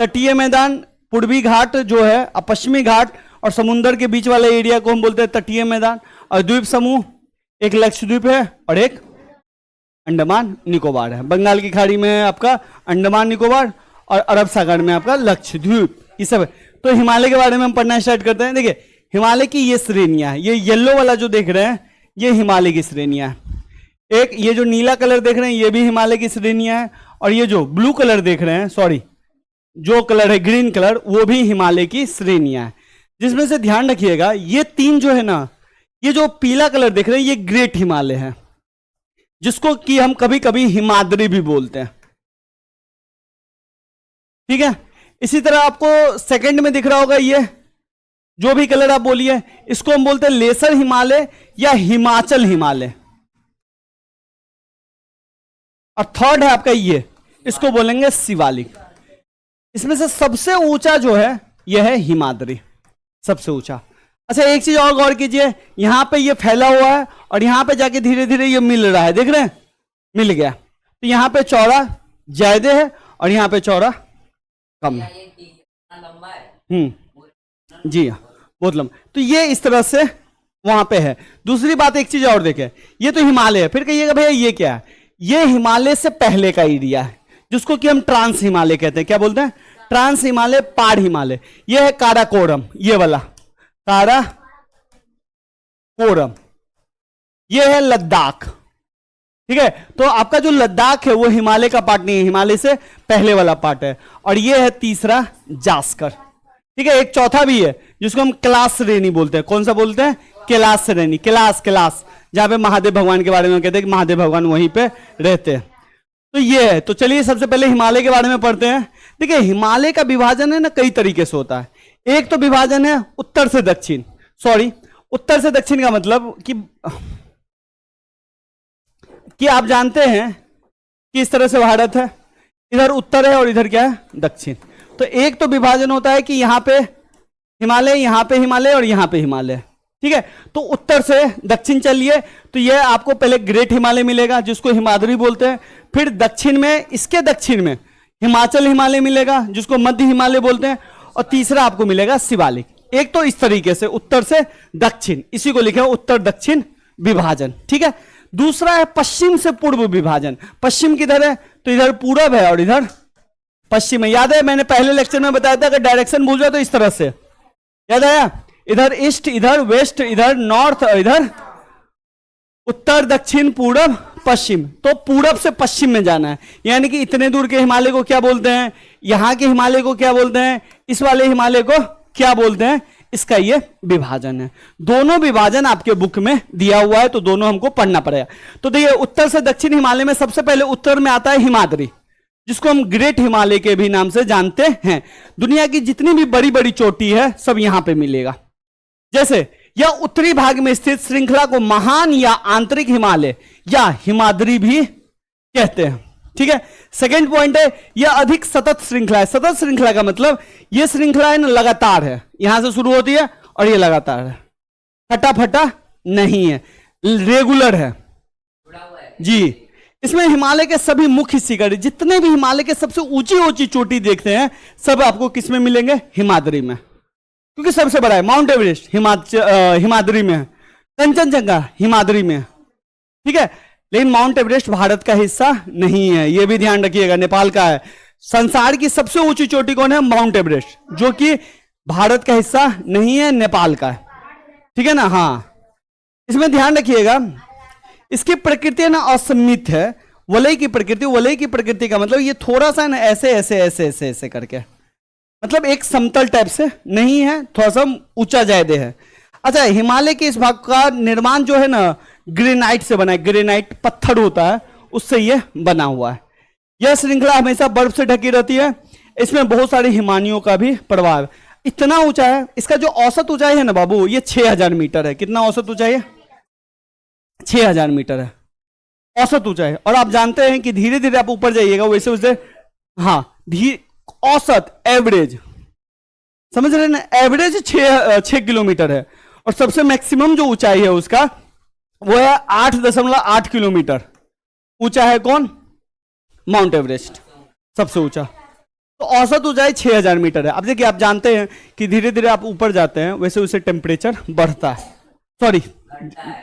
तटीय मैदान पूर्वी घाट जो है, पश्चिमी घाट और समुद्र के बीच वाले एरिया को हम बोलते हैं तटीय मैदान, और द्वीप समूह एक लक्षद्वीप है और एक अंडमान निकोबार है। बंगाल की खाड़ी में है आपका अंडमान निकोबार और अरब सागर में आपका लक्षद्वीप, ये सब है। तो हिमालय के बारे में हम पढ़ना स्टार्ट करते हैं। देखिए हिमालय की ये श्रेणियां है, ये येलो वाला जो देख रहे हैं ये हिमालय की श्रेणियां है। एक ये जो नीला कलर देख रहे हैं ये भी हिमालय की श्रेणियां है, और ये जो ब्लू कलर देख रहे हैं, सॉरी जो कलर है ग्रीन कलर, वो भी हिमालय की श्रेणियां है। जिसमें से ध्यान रखिएगा ये तीन जो है ना, ये जो पीला कलर देख रहे हैं ये ग्रेट हिमालय है, जिसको कि हम कभी कभी हिमाद्री भी बोलते हैं, ठीक है। इसी तरह आपको सेकंड में दिख रहा होगा ये जो भी कलर आप बोलिए, इसको हम बोलते हैं लेसर हिमालय या हिमाचल हिमालय। और थर्ड है आपका ये, इसको बोलेंगे शिवालिक। इसमें से सबसे ऊंचा जो है यह है हिमाद्री, सबसे ऊंचा। अच्छा एक चीज और गौर कीजिए, यहां पे ये फैला हुआ है और यहां पे जाके धीरे धीरे ये मिल रहा है, देख रहे हैं, मिल गया। तो यहां पे चौड़ा ज्यादा है और यहां पे चौड़ा कम है। जी हाँ, बहुत लंबा। तो ये इस तरह से वहां पे है। दूसरी बात एक चीज और देखें, ये तो हिमालय है, फिर कहिएगा भैया ये क्या है? ये हिमालय से पहले का एरिया है जिसको कि हम ट्रांस हिमालय कहते हैं। क्या बोलते हैं? ट्रांस हिमालय, पहाड़ हिमालय। ये है काराकोरम, ये वाला काराकोरम। ये है लद्दाख, ठीक है। तो आपका जो लद्दाख है वो हिमालय का पार्ट नहीं है, हिमालय से पहले वाला पार्ट है। और ये है तीसरा जास्कर, ठीक है। एक चौथा भी है जिसको हम कैलाश श्रेणी बोलते हैं। कौन सा बोलते हैं? कैलाश श्रेणी, कैलाश, कैलाश, जहां पे महादेव भगवान के बारे में कहते हैं कि महादेव भगवान वहीं पे रहते हैं। तो ये है। तो चलिए सबसे पहले हिमालय के बारे में पढ़ते हैं। देखिए हिमालय का विभाजन है ना कई तरीके से होता है। एक तो विभाजन है उत्तर से दक्षिण, सॉरी उत्तर से दक्षिण का मतलब कि आप जानते हैं कि इस तरह से भारत है, इधर उत्तर है और इधर क्या है? दक्षिण। तो एक तो विभाजन होता है कि यहां पे हिमालय, यहां पे हिमालय और यहां पे हिमालय, ठीक है। तो उत्तर से दक्षिण चलिए तो यह आपको पहले ग्रेट हिमालय मिलेगा जिसको हिमाद्री बोलते हैं। फिर दक्षिण में, इसके दक्षिण में हिमाचल हिमालय मिलेगा जिसको मध्य हिमालय बोलते हैं। और तीसरा आपको मिलेगा शिवालिक। एक तो इस तरीके से उत्तर से दक्षिण, इसी को लिखे उत्तर दक्षिण विभाजन, ठीक है। दूसरा है पश्चिम से पूर्व विभाजन। पश्चिम किधर है? तो इधर पूरब है और इधर पश्चिम है। याद है मैंने पहले लेक्चर में बताया था कि डायरेक्शन भूल जाए तो इस तरह से, याद आया? इधर ईस्ट, इधर वेस्ट, इधर नॉर्थ और इधर उत्तर, दक्षिण, पूरब, पश्चिम। तो पूरब से पश्चिम में जाना है, यानी कि इतने दूर के हिमालय को क्या बोलते हैं? यहां के हिमालय को क्या बोलते हैं? इस वाले हिमालय को क्या बोलते हैं? इसका ये विभाजन है। दोनों विभाजन आपके बुक में दिया हुआ है, तो दोनों हमको पढ़ना पड़ेगा। तो देखिए उत्तर से दक्षिण हिमालय में सबसे पहले उत्तर में आता है हिमाद्री, जिसको हम ग्रेट हिमालय के भी नाम से जानते हैं। दुनिया की जितनी भी बड़ी बड़ी चोटी है सब यहां पे मिलेगा। जैसे या उत्तरी भाग में स्थित श्रृंखला को महान या आंतरिक हिमालय या हिमाद्री भी कहते हैं। ठीक है, सेकंड पॉइंट है यह अधिक सतत श्रृंखला है। सतत श्रृंखला का मतलब यह श्रृंखला है ना लगातार है, यहां से शुरू होती है और ये लगातार है, फटाफटा नहीं है, रेगुलर है जी। इसमें हिमालय के सभी मुख्य शिखर, जितने भी हिमालय के सबसे ऊंची ऊंची चोटी देखते हैं सब आपको किस में मिलेंगे? हिमाद्री में, क्योंकि सबसे बड़ा है। माउंट एवरेस्ट हिमाद्री में है, कंचनजंगा हिमाद्री में है। ठीक है, लेकिन माउंट एवरेस्ट भारत का हिस्सा नहीं है, यह भी ध्यान रखिएगा, नेपाल का है। संसार की सबसे ऊंची चोटी कौन है? माउंट एवरेस्ट, जो कि भारत का हिस्सा नहीं है, नेपाल का है। ठीक है ना, हाँ, इसमें ध्यान रखिएगा। इसकी प्रकृति ना असममित है, वलय की प्रकृति। वलय की प्रकृति का मतलब ये थोड़ा सा ना ऐसे ऐसे ऐसे ऐसे ऐसे करके, मतलब एक समतल टाइप से नहीं है, थोड़ा सा ऊंचा ज्यादा है। अच्छा, हिमालय के इस भाग का निर्माण जो है ना ग्रेनाइट से बना है। ग्रेनाइट पत्थर होता है, उससे यह बना हुआ है। यह श्रृंखला हमेशा बर्फ से ढकी रहती है। इसमें बहुत सारे हिमानियों का भी प्रभाव है। इतना ऊंचा है, इसका जो औसत ऊंचाई है ना बाबू, ये 6000 मीटर है। कितना औसत ऊंचाई है? 6000 मीटर है औसत ऊंचाई। और आप जानते हैं कि धीरे धीरे आप ऊपर जाइएगा वैसे वैसे, हाँ, औसत एवरेज समझ रहे हैं ना, एवरेज 6 किलोमीटर है। और सबसे मैक्सिमम जो ऊंचाई है उसका वो है 8.8 किलोमीटर ऊंचा है। कौन? माउंट एवरेस्ट सबसे ऊंचा। तो औसत ऊंचाई 6000 मीटर है। अब देखिए, आप जानते हैं कि धीरे धीरे आप ऊपर जाते हैं वैसे वैसे टेम्परेचर बढ़ता है, सॉरी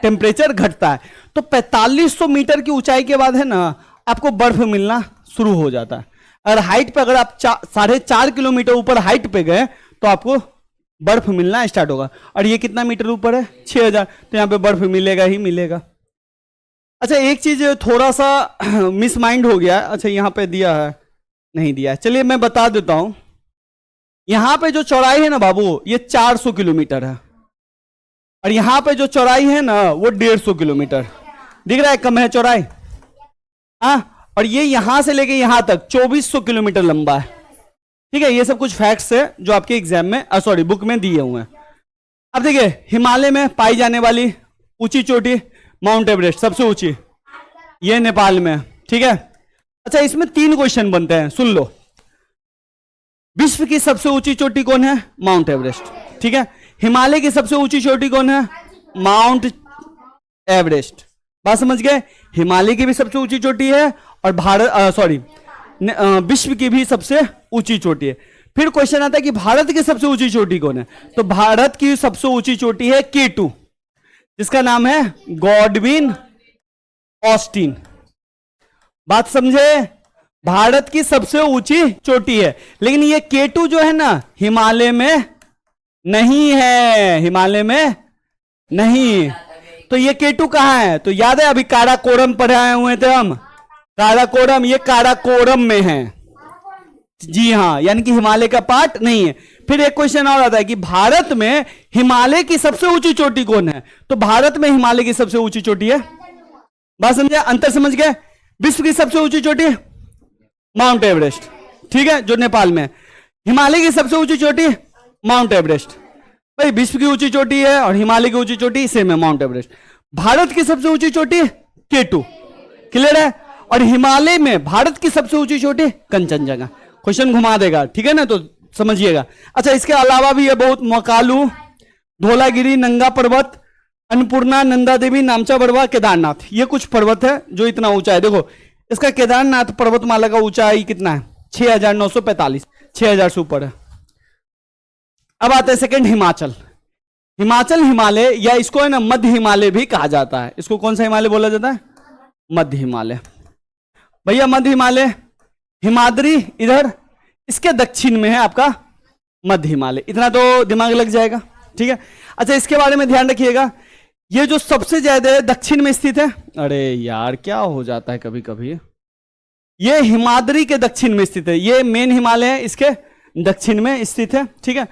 टेम्परेचर घटता है। तो 4500 मीटर की ऊंचाई के बाद है ना आपको बर्फ मिलना शुरू हो जाता है। और हाइट पे अगर आप 4.5 किलोमीटर ऊपर हाइट पे गए तो आपको बर्फ मिलना स्टार्ट होगा। और ये कितना मीटर ऊपर है? 6000। तो यहां पे बर्फ मिलेगा ही मिलेगा। अच्छा, एक चीज थोड़ा सा मिस माइंड हो गया। अच्छा, यहां पे दिया है, नहीं दिया है, चलिए मैं बता देता हूं। यहां पे जो चौड़ाई है ना बाबू, ये 400 किलोमीटर है। और यहां पे जो चौड़ाई है ना वो 150 किलोमीटर। दिख रहा है कम है चौड़ाई? हाँ, और ये यहां से लेके यहां तक 2400 किलोमीटर लंबा है। ठीक है, ये सब कुछ फैक्ट्स है जो आपके एग्जाम में सॉरी बुक में दिए हुए हैं। अब देखिए, हिमालय में पाई जाने वाली ऊंची चोटी माउंट एवरेस्ट सबसे ऊंची, ये नेपाल में। ठीक है, अच्छा, इसमें 3 क्वेश्चन बनते हैं, सुन लो। विश्व की सबसे ऊंची चोटी कौन है? Mount Everest. ठीक है, हिमालय की सबसे ऊंची चोटी कौन है? Mount Everest. बात समझ गए? हिमालय की भी सबसे ऊंची चोटी है और विश्व की भी सबसे ऊंची चोटी है। फिर क्वेश्चन आता है कि भारत की सबसे ऊंची चोटी कौन है? तो भारत की सबसे ऊंची चोटी है K2, जिसका नाम है गॉडविन ऑस्टिन। बात समझे? भारत की सबसे ऊंची चोटी है, लेकिन ये K2 जो है ना हिमालय में नहीं है, हिमालय में नहीं। तो ये K2 कहां है? तो याद है अभी काराकोरम पढ़ाए हुए थे हम, काराकोरम, ये काराकोरम में है। जी हाँ, यानी कि हिमालय का पार्ट नहीं है। फिर एक क्वेश्चन और आता है कि भारत में हिमालय की सबसे ऊंची चोटी कौन है? तो भारत में हिमालय की सबसे ऊंची चोटी है। बात समझे? अंतर समझ गए? विश्व की सबसे ऊंची चोटी माउंट एवरेस्ट, ठीक है, जो नेपाल में। हिमालय की सबसे ऊंची चोटी माउंट एवरेस्ट। भाई, विश्व की ऊंची चोटी है और हिमालय की ऊंची चोटी सेम है, माउंट एवरेस्ट। भारत की सबसे ऊंची चोटी K2, क्लियर है? और हिमालय में भारत की सबसे ऊंची चोटी कंचनजंगा। क्वेश्चन घुमा देगा, ठीक है ना, तो समझिएगा। अच्छा, इसके अलावा भी है बहुत, मकालू, धौलागिरी, नंगा पर्वत, अन्नपूर्णा, नंदा देवी, नामचा बड़वा, केदारनाथ, ये कुछ पर्वत है जो इतना ऊंचा है। देखो, इसका केदारनाथ पर्वतमाला का ऊंचाई कितना है? 6945, 6000 से ऊपर है। अब आते हैं सेकंड, हिमाचल। हिमाचल हिमालय, या इसको है ना मध्य हिमालय भी कहा जाता है। इसको कौन सा हिमालय बोला जाता है? मध्य हिमालय। भैया, मध्य हिमालय, हिमाद्री इधर, इसके दक्षिण में है आपका मध्य हिमालय। इतना तो दिमाग लग जाएगा, ठीक है। अच्छा, इसके बारे में ध्यान रखिएगा, ये जो सबसे ज्यादा दक्षिण में स्थित है, अरे यार क्या हो जाता है कभी कभी, ये हिमाद्री के दक्षिण में स्थित है। ये मेन हिमालय है, इसके दक्षिण में स्थित है, ठीक है।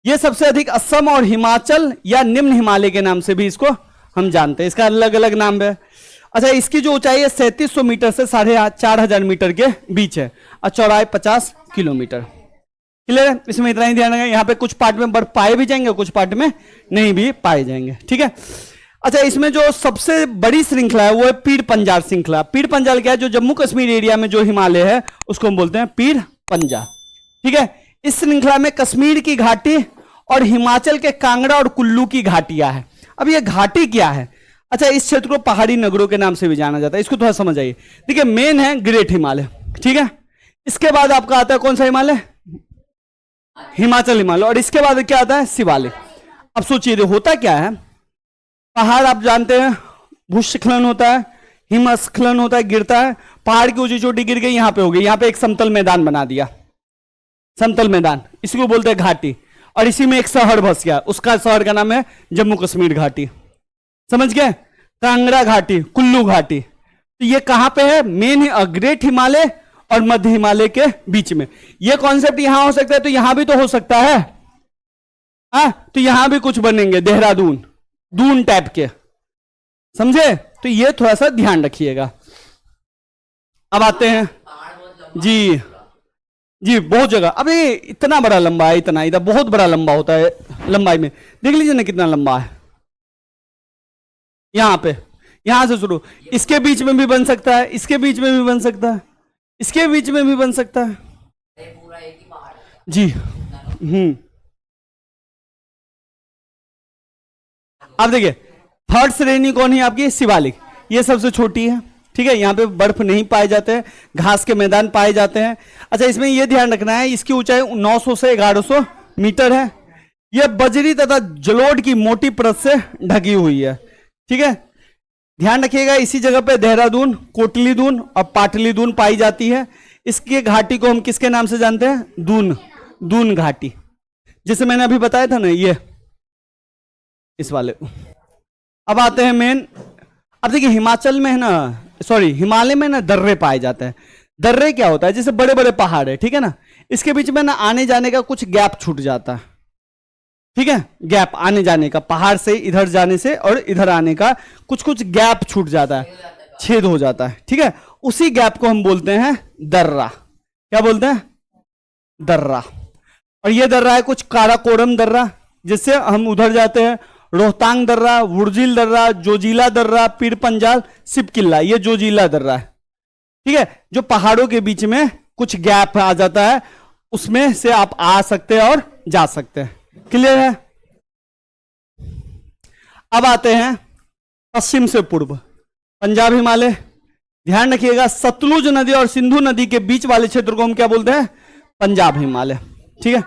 ये सबसे अधिक असम और हिमाचल या निम्न हिमालय के नाम से भी इसको हम जानते हैं, इसका अलग अलग नाम है। अच्छा, इसकी जो ऊंचाई है 3700 मीटर से 4500 मीटर के बीच है और चौड़ाई 50 किलोमीटर। क्लियर है? इसमें इतना ही ध्यान रखना, यहाँ पे कुछ पार्ट में बर्फ पाए भी जाएंगे, कुछ पार्ट में नहीं भी पाए जाएंगे, ठीक है। अच्छा, इसमें जो सबसे बड़ी श्रृंखला है वो है पीर पंजाल श्रृंखला। पीर पंजाल क्या है? जो जम्मू कश्मीर एरिया में जो हिमालय है उसको हम बोलते हैं पीर पंजाल, ठीक है। इस श्रृंखला में कश्मीर की घाटी और हिमाचल के कांगड़ा और कुल्लू की घाटियां हैं। अब ये घाटी क्या है? अच्छा, इस क्षेत्र को पहाड़ी नगरों के नाम से भी जाना जाता है, इसको थोड़ा समझ आइए। देखिए, मेन है ग्रेट हिमालय, ठीक है। इसके बाद आपका आता है कौन सा हिमालय? हिमाचल हिमालय। और इसके बाद क्या आता है? शिवालिक। अब सोचिए होता क्या है, पहाड़ आप जानते हैं भूस्खलन होता है, हिमस्खलन होता है, गिरता है, पहाड़ की ऊंची चोटी गिर गई, यहां पे हो गई, यहां पे एक समतल मैदान बना दिया, समतल मैदान, इसी को बोलते हैं घाटी। और इसी में एक शहर बस गया, उसका शहर का नाम है जम्मू कश्मीर घाटी, समझ गए? कांगड़ा घाटी, कुल्लू घाटी। तो ये कहां पे है? मेन ग्रेट हिमालय और मध्य हिमालय के बीच में। ये कॉन्सेप्ट यहां हो सकता है, तो यहां भी तो हो सकता है, तो यहां भी कुछ बनेंगे देहरादून, दून टाइप के, समझे? तो ये थोड़ा सा ध्यान रखिएगा। अब आते हैं जी, जी बहुत जगह। अबे इतना बड़ा लंबा है, इतना इधर बहुत बड़ा लंबा होता है, लंबाई में देख लीजिए ना कितना लंबा है। यहां पे, यहां से शुरू, इसके बीच में भी बन सकता है, इसके बीच में भी बन सकता है, इसके बीच में भी बन सकता है जी। अब देखिए, थर्ड श्रेणी कौन है आपकी? शिवालिक। ये सबसे छोटी है, ठीक है। यहां पे बर्फ नहीं पाए जाते हैं, घास के मैदान पाए जाते हैं। अच्छा, इसमें यह ध्यान रखना है, इसकी ऊंचाई 900 से 1100 मीटर है। यह बजरी तथा जलोढ़ की मोटी परत से ढकी हुई है, ठीक है। ध्यान रखिएगा, इसी जगह पे देहरादून, कोटली दून और पाटली दून पाई जाती है। इसके घाटी को हम किसके नाम से जानते हैं? दून, दून घाटी, जैसे मैंने अभी बताया था ना, ये इस वाले। अब आते हैं मेन। अब देखिए, हिमाचल में है ना, सॉरी हिमालय में ना दर्रे पाए जाते हैं। दर्रे क्या होता है? जैसे बड़े बड़े पहाड़ है, ठीक है ना, इसके बीच में ना आने जाने का कुछ गैप छूट जाता है, ठीक है। गैप आने जाने का, पहाड़ से इधर जाने से और इधर आने का कुछ कुछ गैप छूट जाता है, छेद हो जाता है, ठीक है। उसी गैप को हम बोलते हैं दर्रा। क्या बोलते हैं? दर्रा। और ये दर्रा है कुछ काराकोरम दर्रा, जिससे हम उधर जाते हैं, रोहतांग दर्रा, वुर्जिल दर्रा, जोजिला दर्रा, पीर पंजाल, सिपकिल्ला, ये जोजिला दर्रा है, ठीक है। जो पहाड़ों के बीच में कुछ गैप आ जाता है, उसमें से आप आ सकते हैं और जा सकते हैं, क्लियर है? अब आते हैं पश्चिम से पूर्व, पंजाब हिमालय। ध्यान रखिएगा, सतलुज नदी और सिंधु नदी के बीच वाले क्षेत्र को हम क्या बोलते हैं? पंजाब हिमालय, ठीक है।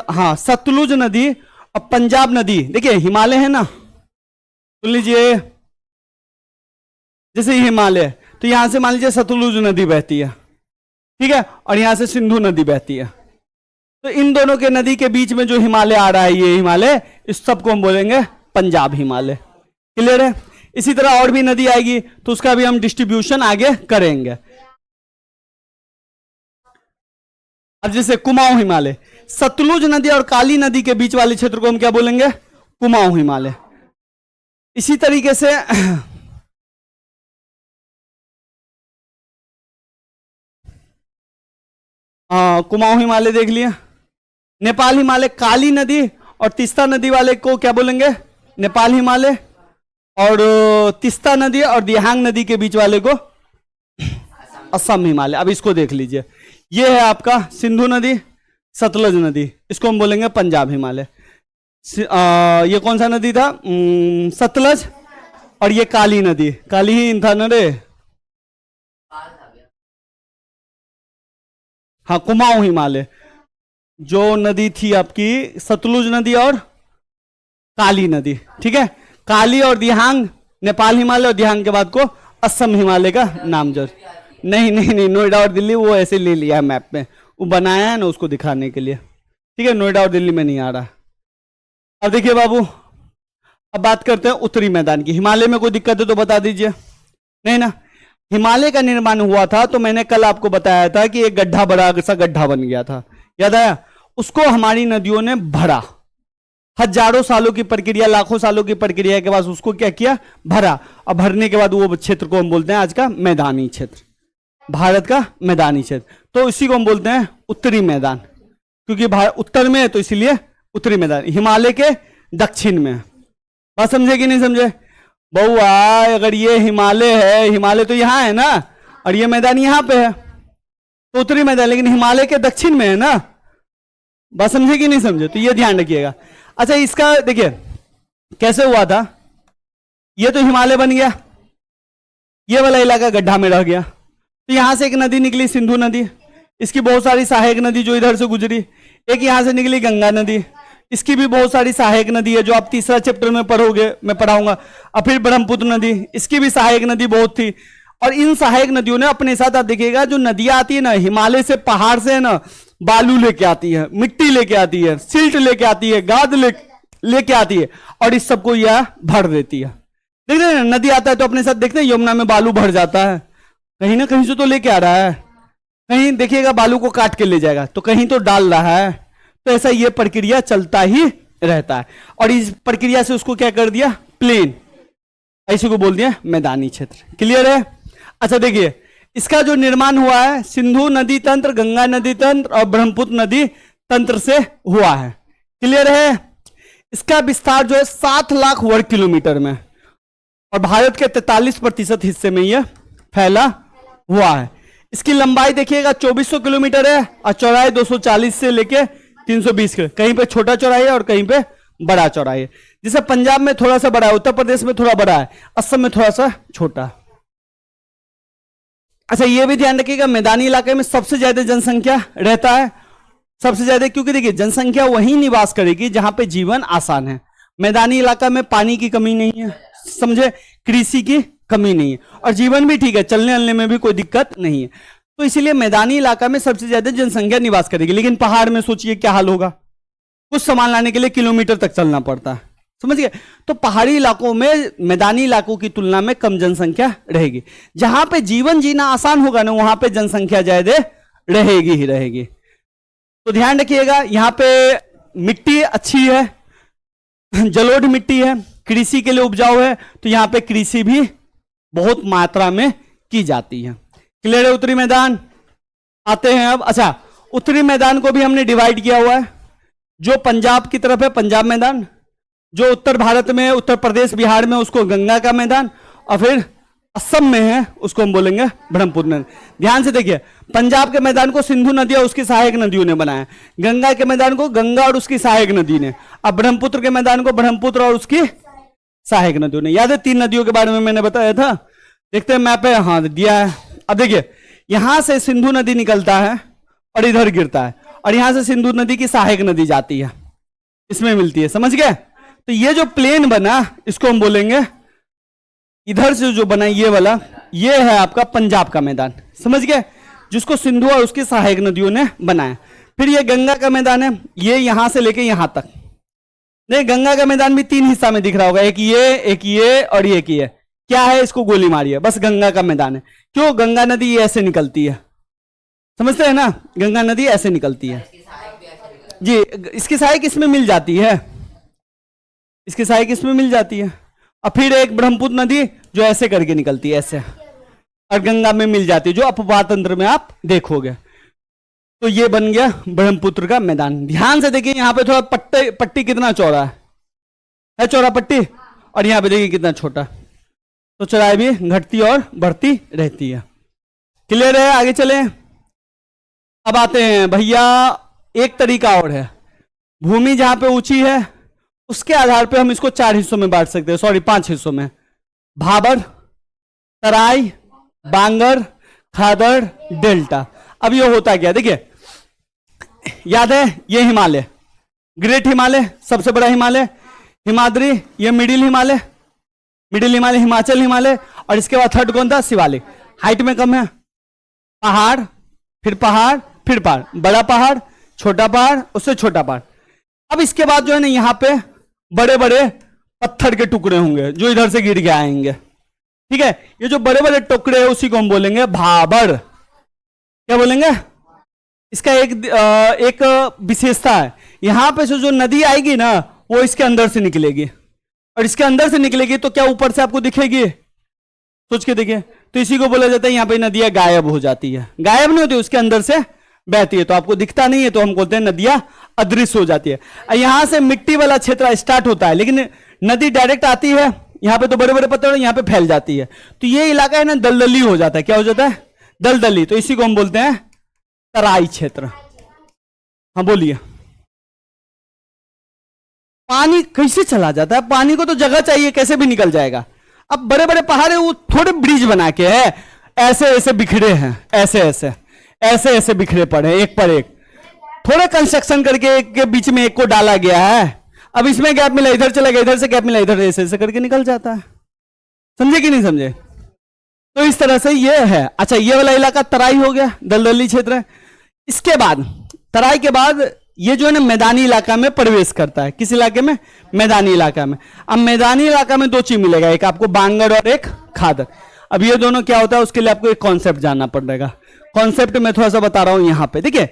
हाँ, सतलुज नदी और पंजाब नदी, देखिए हिमालय है ना, सुन लीजिए, जैसे ये हिमालय है, तो यहां से मान लीजिए सतलुज नदी बहती है, ठीक है, और यहां से सिंधु नदी बहती है। तो इन दोनों के नदी के बीच में जो हिमालय आ रहा है, ये हिमालय, इस सबको हम बोलेंगे पंजाब हिमालय, क्लियर है? इसी तरह और भी नदी आएगी तो उसका भी हम डिस्ट्रीब्यूशन आगे करेंगे। अब जैसे कुमाऊं हिमालय, सतलुज नदी और काली नदी के बीच वाले क्षेत्र को हम क्या बोलेंगे? कुमाऊं हिमालय। इसी तरीके से कुमाऊं हिमालय देख लिया। नेपाल हिमालय, काली नदी और तीस्ता नदी वाले को क्या बोलेंगे? नेपाल हिमालय। और तीस्ता नदी और दिहांग नदी के बीच वाले को असम हिमालय। अब इसको देख लीजिए, ये है आपका सिंधु नदी, सतलज नदी, इसको हम बोलेंगे पंजाब हिमालय। ये कौन सा नदी था? सतलज। और ये काली नदी, काली ही था ना रे, हाँ, कुमाऊं हिमालय। जो नदी थी आपकी सतलुज नदी और काली नदी, ठीक है। काली और दिहांग नेपाल हिमालय, और दिहांग के बाद को असम हिमालय का नाम जर नहीं नहीं नहीं, नोएडा और दिल्ली वो ऐसे ले लिया है मैप में, वो बनाया है ना उसको दिखाने के लिए, ठीक है। नोएडा और दिल्ली में नहीं आ रहा। अब देखिए बाबू, अब बात करते हैं उत्तरी मैदान की। हिमालय में कोई दिक्कत है तो बता दीजिए, नहीं ना। हिमालय का निर्माण हुआ था तो मैंने कल आपको बताया था कि एक गड्ढा, बड़ा सा गड्ढा बन गया था, याद आया? उसको हमारी नदियों ने भरा, हजारों सालों की प्रक्रिया, लाखों सालों की प्रक्रिया के बाद उसको क्या किया? भरा। और भरने के बाद वो क्षेत्र को हम बोलते हैं आज का मैदानी क्षेत्र, भारत का मैदानी क्षेत्र। तो इसी को हम बोलते हैं उत्तरी मैदान। क्योंकि उत्तर में है तो इसलिए उत्तरी मैदान, हिमालय के दक्षिण में। बात समझे कि नहीं समझे? बउआ अगर ये हिमालय है, हिमालय तो यहां है ना, और ये मैदान यहां पे है तो उत्तरी मैदान, लेकिन हिमालय के दक्षिण में है ना। बात समझे कि नहीं समझे? तो ये ध्यान रखिएगा। अच्छा, इसका देखिए कैसे हुआ था। ये तो हिमालय बन गया, ये वाला इलाका गड्ढा में रह गया, तो यहां से एक नदी निकली सिंधु नदी, इसकी बहुत सारी सहायक नदी जो इधर से गुजरी। एक यहां से निकली गंगा नदी, इसकी भी बहुत सारी सहायक नदी है जो आप तीसरा चैप्टर में पढ़ोगे, मैं पढ़ाऊंगा। और फिर ब्रह्मपुत्र नदी, इसकी भी सहायक नदी बहुत थी। और इन सहायक नदियों ने अपने साथ, आप देखिएगा जो नदियां आती है ना हिमालय से, पहाड़ से ना बालू लेके आती है, मिट्टी लेके आती है, सिल्ट लेके आती है, गाद लेके आती है, और इस सबको यह भर देती है। देख रहे हैं नदी आता है तो अपने साथ देखते हैं यमुना में बालू भर जाता है, कहीं ना कहीं से तो लेके आ रहा है, कहीं देखिएगा बालू को काट के ले जाएगा, तो कहीं तो डाल रहा है। तो ऐसा ये प्रक्रिया चलता ही रहता है, और इस प्रक्रिया से उसको क्या कर दिया, प्लेन, ऐसे को बोल दिया मैदानी क्षेत्र। क्लियर है? अच्छा देखिए, इसका जो निर्माण हुआ है सिंधु नदी तंत्र, गंगा नदी तंत्र और ब्रह्मपुत्र नदी तंत्र से हुआ है। क्लियर है? इसका विस्तार जो है 7 लाख वर्ग किलोमीटर में, और भारत के 43% हिस्से में यह फैला हुआ है। इसकी लंबाई देखिएगा 2400 किलोमीटर है, और चौड़ाई 240 से लेके 320 के, कहीं पे छोटा चौड़ाई है और कहीं पे बड़ा चौड़ाई है। जैसे पंजाब में थोड़ा सा बड़ा है, उत्तर प्रदेश में थोड़ा बड़ा है, असम में थोड़ा सा छोटा। अच्छा, ये भी ध्यान रखिएगा मैदानी इलाके में सबसे ज्यादा जनसंख्या रहता है, सबसे ज्यादा, क्योंकि देखिए जनसंख्या वहीं निवास करेगी जहां पे जीवन आसान है। मैदानी इलाका में पानी की कमी नहीं है, समझे, कृषि की कमी नहीं है, और जीवन भी ठीक है, चलने चलने में भी कोई दिक्कत नहीं है। तो इसीलिए मैदानी इलाका में सबसे ज्यादा जनसंख्या निवास करेगी। लेकिन पहाड़ में सोचिए क्या हाल होगा, कुछ सामान लाने के लिए किलोमीटर तक चलना पड़ता है, समझ गए। तो पहाड़ी इलाकों में मैदानी इलाकों की तुलना में कम जनसंख्या रहेगी। जहां पे जीवन जीना आसान होगा ना, वहां पे जनसंख्या ज्यादा रहेगी ही रहेगी। तो ध्यान रखिएगा, यहां पे मिट्टी अच्छी है, जलोढ़ मिट्टी है, कृषि के लिए उपजाऊ है, तो यहां पे कृषि भी बहुत मात्रा में की जाती है। क्लियर है? उत्तरी मैदान आते हैं अब। अच्छा, उत्तरी मैदान को भी हमने डिवाइड किया हुआ है। जो पंजाब की तरफ है पंजाब मैदान, जो उत्तर भारत में है, उत्तर प्रदेश बिहार में, उसको गंगा का मैदान, और फिर असम में है उसको हम बोलेंगे ब्रह्मपुत्र मैदान। ध्यान से देखिए, पंजाब के मैदान को सिंधु नदी और उसकी सहायक नदियों ने बनाया, गंगा के मैदान को गंगा और उसकी सहायक नदी ने, अब ब्रह्मपुत्र के मैदान को ब्रह्मपुत्र और उसकी सहायक नदियों ने। याद है 3 नदियों के बारे में मैंने बताया था, देखते हैं मैप पे, हाँ दिया है। अब देखिए, यहां से सिंधु नदी निकलता है और इधर गिरता है, और यहां से सिंधु नदी की सहायक नदी जाती है, इसमें मिलती है, समझ गए। तो ये जो प्लेन बना इसको हम बोलेंगे, इधर से जो बना ये वाला, ये है आपका पंजाब का मैदान, समझ गए, जिसको सिंधु और उसकी सहायक नदियों ने बनाया। फिर ये गंगा का मैदान है, ये यहां से लेके यहां तक। नहीं, गंगा का मैदान भी 3 हिस्सा में दिख रहा होगा, एक ये और एक ये। क्या है? इसको गोली मारी है, बस गंगा का मैदान है। क्यों? गंगा नदी ऐसे निकलती है, समझते हैं ना, गंगा नदी ऐसे निकलती है जी। इसकी सहायक इसमें मिल जाती है, इसकी सहायक इसमें मिल जाती है। और फिर एक ब्रह्मपुत्र नदी जो ऐसे करके निकलती है, ऐसे, और गंगा में मिल जाती है, जो अपवाह तंत्र में आप देखोगे। तो ये बन गया ब्रह्मपुत्र का मैदान। ध्यान से देखिए, यहां पे थोड़ा पट्टी कितना चौड़ा है चौड़ा पट्टी, और यहां पे देखिए कितना छोटा, तो चौड़ाई भी घटती और बढ़ती रहती है। क्लियर है? आगे चले। अब आते हैं भैया, एक तरीका और है, भूमि जहां पे ऊंची है उसके आधार पे हम इसको 4 हिस्सों में बांट सकते हैं, सॉरी 5 हिस्सों में, भाबर, तराई, बांगर, खादड़, डेल्टा। अब ये होता क्या, देखिए याद है, ये हिमालय, ग्रेट हिमालय सबसे बड़ा हिमालय, हिमाद्री, ये मिडिल हिमालय, हिमाचल हिमालय, और इसके बाद थर्ड कौन था, शिवालिक। हाइट में कम है, पहाड़, फिर पहाड़, फिर पहाड़, बड़ा पहाड़, छोटा पहाड़, उससे छोटा पहाड़। अब इसके बाद जो है ना, यहां पे बड़े बड़े पत्थर के टुकड़े होंगे जो इधर से गिर के आएंगे, ठीक है। ये जो बड़े बड़े टुकड़े हैं उसी को हम बोलेंगे भाबर। क्या बोलेंगे? इसका एक विशेषता है, यहां पे से जो नदी आएगी ना वो इसके अंदर से निकलेगी, और इसके अंदर से निकलेगी तो क्या ऊपर से आपको दिखेगी? सोच के देखिए। तो इसी को बोला जाता है, यहां पे नदियां गायब हो जाती है, गायब नहीं होती, उसके अंदर से बहती है, तो आपको दिखता नहीं है, तो हम बोलते हैं नदियां अदृश्य हो जाती है। यहां से मिट्टी वाला क्षेत्र स्टार्ट होता है, लेकिन नदी डायरेक्ट आती है, यहां पे तो बड़े बड़े पत्थर यहां पे फैल जाती है, तो ये इलाका है ना दलदली हो जाता है। क्या हो जाता है? दलदली। तो इसी को हम बोलते हैं तराई क्षेत्र। हाँ बोलिए। पानी कैसे चला जाता है? पानी को तो जगह चाहिए, कैसे भी निकल जाएगा। अब बड़े बड़े पहाड़ है, वो थोड़े ब्रिज बना के है, ऐसे ऐसे बिखरे हैं, ऐसे ऐसे ऐसे ऐसे बिखरे पड़े एक पर एक, थोड़े कंस्ट्रक्शन करके एक के बीच में एक को डाला गया है। अब इसमें गैप मिला, इधर चला गया, इधर से गैप मिला, इधर ऐसे ऐसे करके निकल जाता है। समझे कि नहीं समझे? तो इस तरह से ये है। अच्छा, ये वाला इलाका तराई हो गया, दलदली क्षेत्र है। इसके बाद तराई के बाद ये जो है ना मैदानी इलाका में प्रवेश करता है। किस इलाके में? मैदानी इलाका में। अब मैदानी इलाका में दो चीज मिलेगा, एक आपको बांगर और एक खादर। अब ये दोनों क्या होता है, उसके लिए आपको एक कॉन्सेप्ट जानना पड़ेगा। कॉन्सेप्ट मैं थोड़ा सा बता रहा हूं यहां पे। देखिए,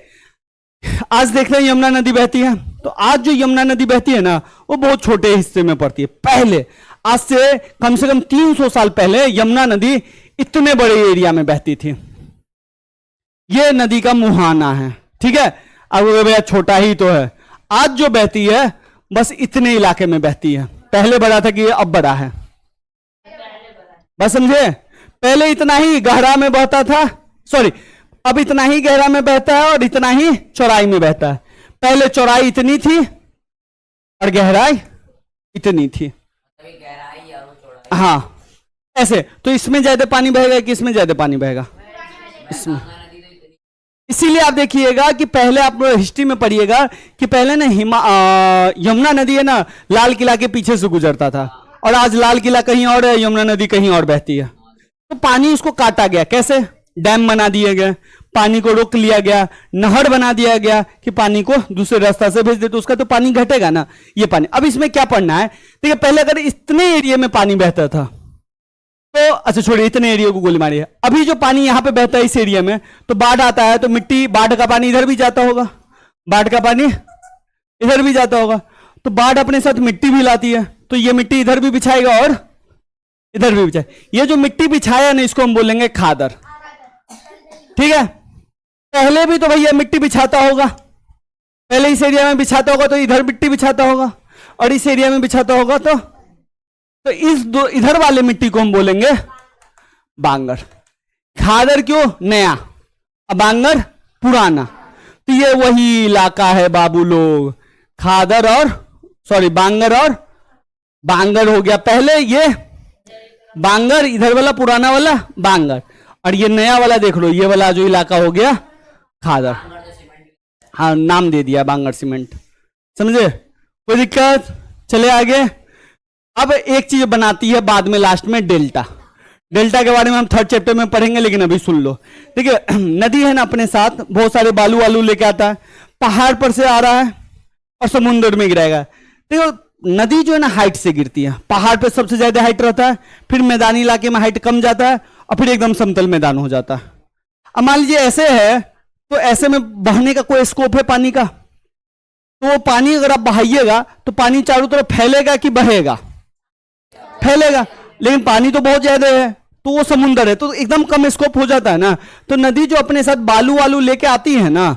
आज देख रहे हैं यमुना नदी बहती है, तो आज जो यमुना नदी बहती है ना, वो बहुत छोटे हिस्से में पड़ती है। पहले आज से कम 300 साल पहले यमुना नदी इतने बड़े एरिया में बहती थी। ये नदी का मुहाना है, ठीक है। अब भैया छोटा ही तो है। आज जो बहती है बस इतने इलाके में बहती है। पहले बड़ा था कि अब बड़ा है? बस समझे? पहले इतना ही गहरा में बहता था, सॉरी, अब इतना ही गहरा में बहता है और इतना ही चौड़ाई में बहता है। पहले चौड़ाई इतनी थी और गहराई इतनी थी। हाँ ऐसे। तो इसमें ज्यादा पानी बहेगा कि इसमें ज्यादा पानी बहेगा? इसमें। इसीलिए आप देखिएगा कि पहले आप हिस्ट्री में पढ़िएगा कि पहले ना यमुना नदी है ना लाल किला के पीछे से गुजरता था, और आज लाल किला कहीं और है, यमुना नदी कहीं और बहती है। तो पानी उसको काटा गया। कैसे? डैम बना दिए गए, पानी को रोक लिया गया, नहर बना दिया गया कि पानी को दूसरे रास्ता से भेज दे, तो उसका तो पानी घटेगा ना ये पानी। अब इसमें क्या पढ़ना है? देखिए, पहले अगर इतने एरिया में पानी बहता था तो अच्छा छोड़िए, इतने एरिया को गोली मारिए। अभी जो पानी यहां पे बहता है इस एरिया में, तो बाढ़ आता है तो मिट्टी, बाढ़ का पानी इधर भी जाता होगा, बाढ़ का पानी इधर भी जाता होगा, तो बाढ़ अपने साथ मिट्टी भी लाती है, तो ये मिट्टी इधर भी बिछाएगा और इधर भी बिछाए। ये जो मिट्टी बिछाया ना, इसको हम बोलेंगे खादर, ठीक है। पहले भी तो भैया मिट्टी बिछाता होगा, पहले इस एरिया में बिछाता होगा तो इधर मिट्टी बिछाता होगा, और इस एरिया में बिछाता होगा तो इस दो इधर वाले मिट्टी को हम बोलेंगे बांगर। खादर क्यों? नया, अब बांगर पुराना। तो ये वही इलाका है बाबू लोग, खादर और सॉरी बांगर और बांगर हो गया। पहले ये बांगर, इधर वाला पुराना वाला बांगर, और ये नया वाला देख लो, ये वाला जो इलाका हो गया खादर। हाँ, नाम दे दिया बांगर सीमेंट। समझे? कोई दिक्कत? चले आगे। अब एक चीज बनाती है बाद में लास्ट में, डेल्टा। डेल्टा के बारे में हम 3rd चैप्टर में पढ़ेंगे, लेकिन अभी सुन लो। देखिए, नदी है ना अपने साथ बहुत सारे बालू वालू लेके आता है, पहाड़ पर से आ रहा है और समुद्र में गिराएगा। देखो, नदी जो है ना हाइट से गिरती है, पहाड़ पे सबसे ज्यादा हाइट रहता है, फिर मैदानी इलाके में हाइट कम जाता है, और फिर एकदम समतल मैदान हो जाता है। अब मान लीजिए ऐसे है, तो ऐसे में बहने का कोई स्कोप है पानी का? तो वो पानी अगर आप बहाइएगा तो पानी चारों तरफ फैलेगा कि बहेगा? फैलेगा। लेकिन पानी तो बहुत ज्यादा है, तो वो समुंदर है, तो एकदम कम स्कोप हो जाता है ना। तो नदी जो अपने साथ बालू वालू लेके आती है ना,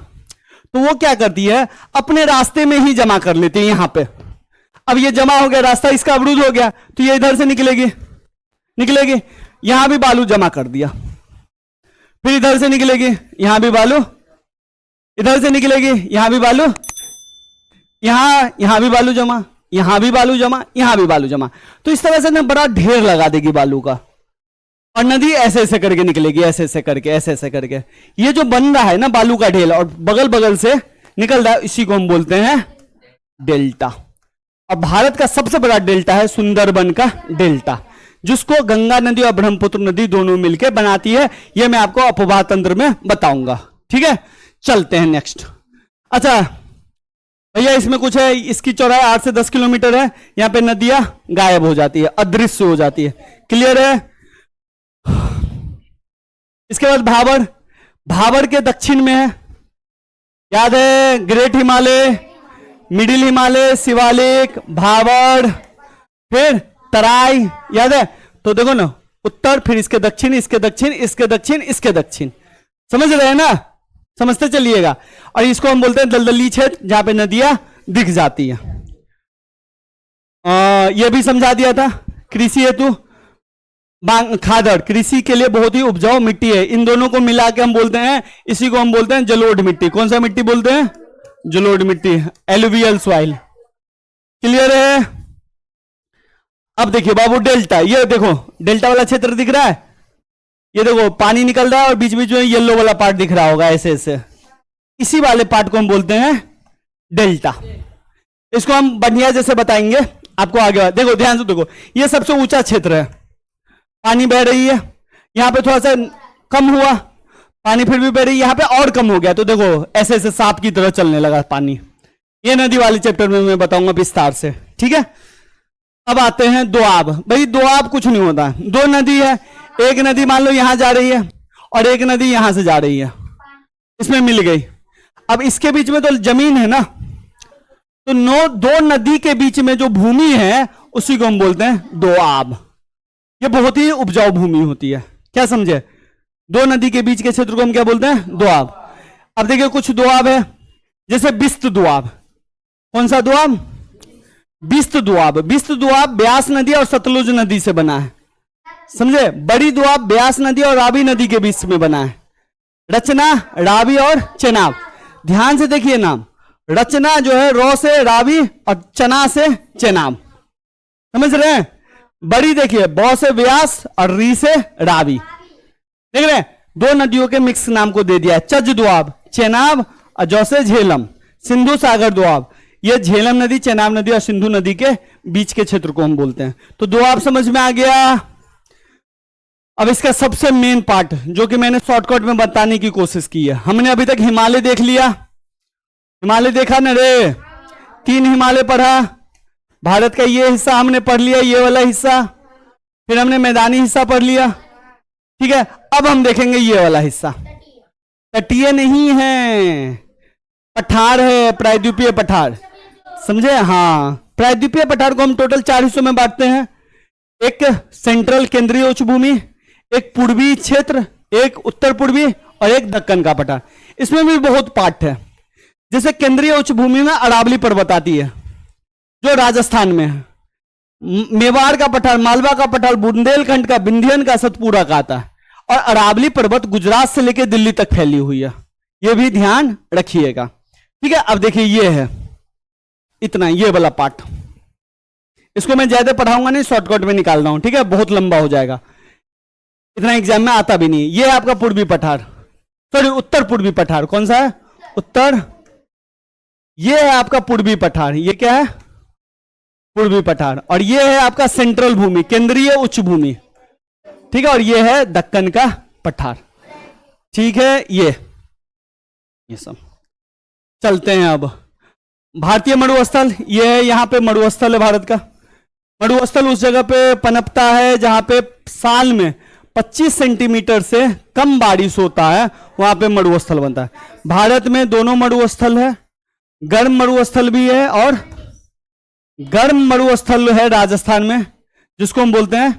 तो वो क्या करती है, अपने रास्ते में ही जमा कर लेती है यहां पे। अब ये जमा हो गया, रास्ता इसका अवरुद्ध हो गया, तो ये इधर से निकलेगी, यहां भी बालू जमा कर दिया, फिर इधर से निकलेगी, यहां भी बालू, इधर से निकलेगी, यहां भी बालू, यहां भी बालू जमा, यहां भी बालू जमा, यहां भी बालू जमा। तो इस तरह से ना बड़ा ढेर लगा देगी बालू का, और नदी ऐसे ऐसे करके निकलेगी, ऐसे ऐसे करके। ये जो बन रहा है ना बालू का ढेर, और बगल बगल से निकल रहा है, इसी को हम बोलते हैं डेल्टा। और भारत का सबसे बड़ा डेल्टा है सुंदरबन का डेल्टा, जिसको गंगा नदी और ब्रह्मपुत्र नदी दोनों मिलकर बनाती है। यह मैं आपको अपवाह तंत्र में बताऊंगा, ठीक है। चलते हैं नेक्स्ट। अच्छा भैया, इसमें कुछ है, इसकी चौड़ाई 8 से 10 किलोमीटर है। यहां पे नदियां गायब हो जाती है, अदृश्य हो जाती है। क्लियर है? इसके बाद भाबर, भाबर के दक्षिण में है, याद है, ग्रेट हिमालय, मिडिल हिमालय, शिवालिक, भाबर, फिर तराई, याद है? तो देखो ना, उत्तर, फिर इसके दक्षिण, इसके दक्षिण, इसके दक्षिण, इसके दक्षिण। समझ रहे हैं ना? समझते चलिएगा। और इसको हम बोलते हैं दलदली क्षेत्र, जहां पे नदियां दिख जाती है। यह भी समझा दिया था। कृषि हेतु खादड़, कृषि के लिए बहुत ही उपजाऊ मिट्टी है। इन दोनों को मिला के हम बोलते हैं, इसी को हम बोलते हैं जलोढ़ मिट्टी। कौन सा मिट्टी बोलते हैं? जलोढ़ मिट्टी, एलुवियल सॉइल। क्लियर है? अब देखिए बाबू डेल्टा, ये देखो डेल्टा वाला क्षेत्र दिख रहा है, ये देखो पानी निकल रहा है और बीच बीच में येलो वाला पार्ट दिख रहा होगा ऐसे ऐसे, इसी वाले पार्ट को हम बोलते हैं डेल्टा। इसको हम बढ़िया जैसे बताएंगे आपको आगे। देखो ध्यान से देखो, ये सबसे ऊंचा क्षेत्र है, पानी बह रही है, यहां पे थोड़ा सा कम हुआ पानी, फिर भी बह रही है, यहां पे और कम हो गया, तो देखो ऐसे ऐसे सांप की तरह चलने लगा पानी। ये नदी वाले चैप्टर में मैं बताऊंगा विस्तार से, ठीक है। अब आते हैं दोआब। भाई दोआब कुछ नहीं होता, दो नदी है, एक नदी मान लो यहां जा रही है और एक नदी यहां से जा रही है, इसमें मिल गई। अब इसके बीच में तो जमीन है ना, तो दो नदी के बीच में जो भूमि है उसी को हम बोलते हैं दोआब। ये बहुत ही उपजाऊ भूमि होती है, क्या समझे? दो नदी के बीच के क्षेत्र को हम क्या बोलते हैं? दोआब। अब देखिए कुछ दोआब है, जैसे बिस्त दोआब। कौन सा दोआब? बिस्त दोआब। बिस्त दोआब ब्यास नदी और सतलुज नदी से बना है, समझे? बड़ी दोआब ब्यास नदी और रावी नदी के बीच में बना है। रचना, रावी और चेनाब। ध्यान से देखिए नाम, रचना जो है रो से रावी और चना से चेनाब, समझ रहे हैं? बड़ी देखिए बौ से व्यास और री से रावी, देख रहे हैं? दो नदियों के मिक्स नाम को दे दिया है, चज दोआब, चेनाब और जौ से झेलम। सिंधु सागर दोआब, ये झेलम नदी, चेनाब नदी और सिंधु नदी के बीच के क्षेत्र को हम बोलते हैं। तो दोआब समझ में आ गया। अब इसका सबसे मेन पार्ट जो कि मैंने शॉर्टकट में बताने की कोशिश की है, हमने अभी तक हिमालय देख लिया, हिमालय देखा ना रे, 3 हिमालय पढ़ा, भारत का ये हिस्सा हमने पढ़ लिया, ये वाला हिस्सा, फिर हमने मैदानी हिस्सा पढ़ लिया, ठीक है। अब हम देखेंगे ये वाला हिस्सा, तटीय नहीं है, पठार है, प्रायद्वीपीय पठार, समझे? हाँ, प्रायद्वीपीय पठार को हम टोटल 4 हिस्सों में बांटते हैं, एक सेंट्रल केंद्रीय उच्च भूमि, एक पूर्वी क्षेत्र, एक उत्तर पूर्वी और एक दक्कन का पठार। इसमें भी बहुत पार्ट है। जैसे केंद्रीय उच्च भूमि में अरावली पर्वत आती है जो राजस्थान में है, मेवाड़ का पठार, मालवा का पठार, बुंदेलखंड का, विंध्यन का, सतपुरा का आता है, और अरावली पर्वत गुजरात से लेकर दिल्ली तक फैली हुई है, यह भी ध्यान रखिएगा, ठीक है। अब देखिए ये है इतना, ये वाला पार्ट, इसको मैं ज्यादा पढ़ाऊंगा नहीं, शॉर्टकट में निकाल रहा हूं, ठीक है, बहुत लंबा हो जाएगा, इतना एग्जाम में आता भी नहीं। ये है आपका पूर्वी पठार, सॉरी उत्तर पूर्वी पठार। कौन सा है? उत्तर। ये है आपका पूर्वी पठार, ये क्या है? पूर्वी पठार। और ये है आपका सेंट्रल भूमि, केंद्रीय उच्च भूमि, ठीक है। और ये है दक्कन का पठार, ठीक है। ये सब चलते हैं। अब भारतीय मरुस्थल, ये है, यहां पे मरुस्थल है भारत का। मरुस्थल उस जगह पे पनपता है जहां पे साल में 25 सेंटीमीटर से कम बारिश होता है, वहां पे मरुस्थल बनता है। भारत में दोनों मरुस्थल है, गर्म मरुस्थल भी है और गर्म मरुस्थल है राजस्थान में, जिसको हम बोलते हैं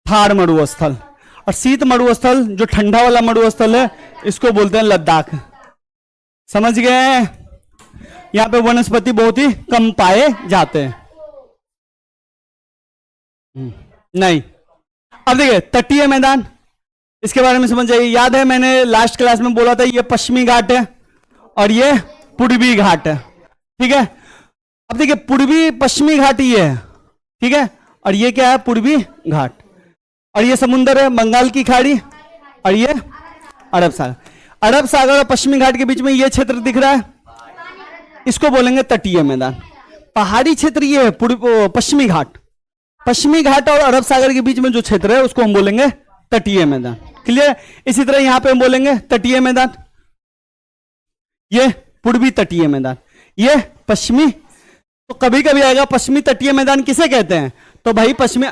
थार मरुस्थल, और शीत मरुस्थल जो ठंडा वाला मरुस्थल है इसको बोलते हैं लद्दाख। समझ गए? यहां पे वनस्पति बहुत ही कम पाए जाते हैं। नहीं, अब देखिए तटीय मैदान, इसके बारे में समझ जाइए। याद है मैंने लास्ट क्लास में बोला था ये पश्चिमी घाट है और ये पूर्वी घाट है, ठीक है। अब देखिए पूर्वी पश्चिमी घाट ये है, ठीक है, और ये क्या है? पूर्वी घाट। और ये समुद्र है, बंगाल की खाड़ी, और ये अरब सागर। अरब सागर और पश्चिमी घाट के बीच में ये क्षेत्र दिख रहा है, इसको बोलेंगे तटीय मैदान। पहाड़ी क्षेत्र ये है पश्चिमी घाट। पश्चिमी घाट और अरब सागर के बीच में जो क्षेत्र है उसको हम बोलेंगे तटीय मैदान। क्लियर? इसी तरह यहां पे हम बोलेंगे तटीय मैदान, ये पूर्वी तटीय मैदान, ये पश्चिमी। तो कभी कभी आएगा पश्चिमी तटीय मैदान किसे कहते हैं? तो भाई पश्चिमी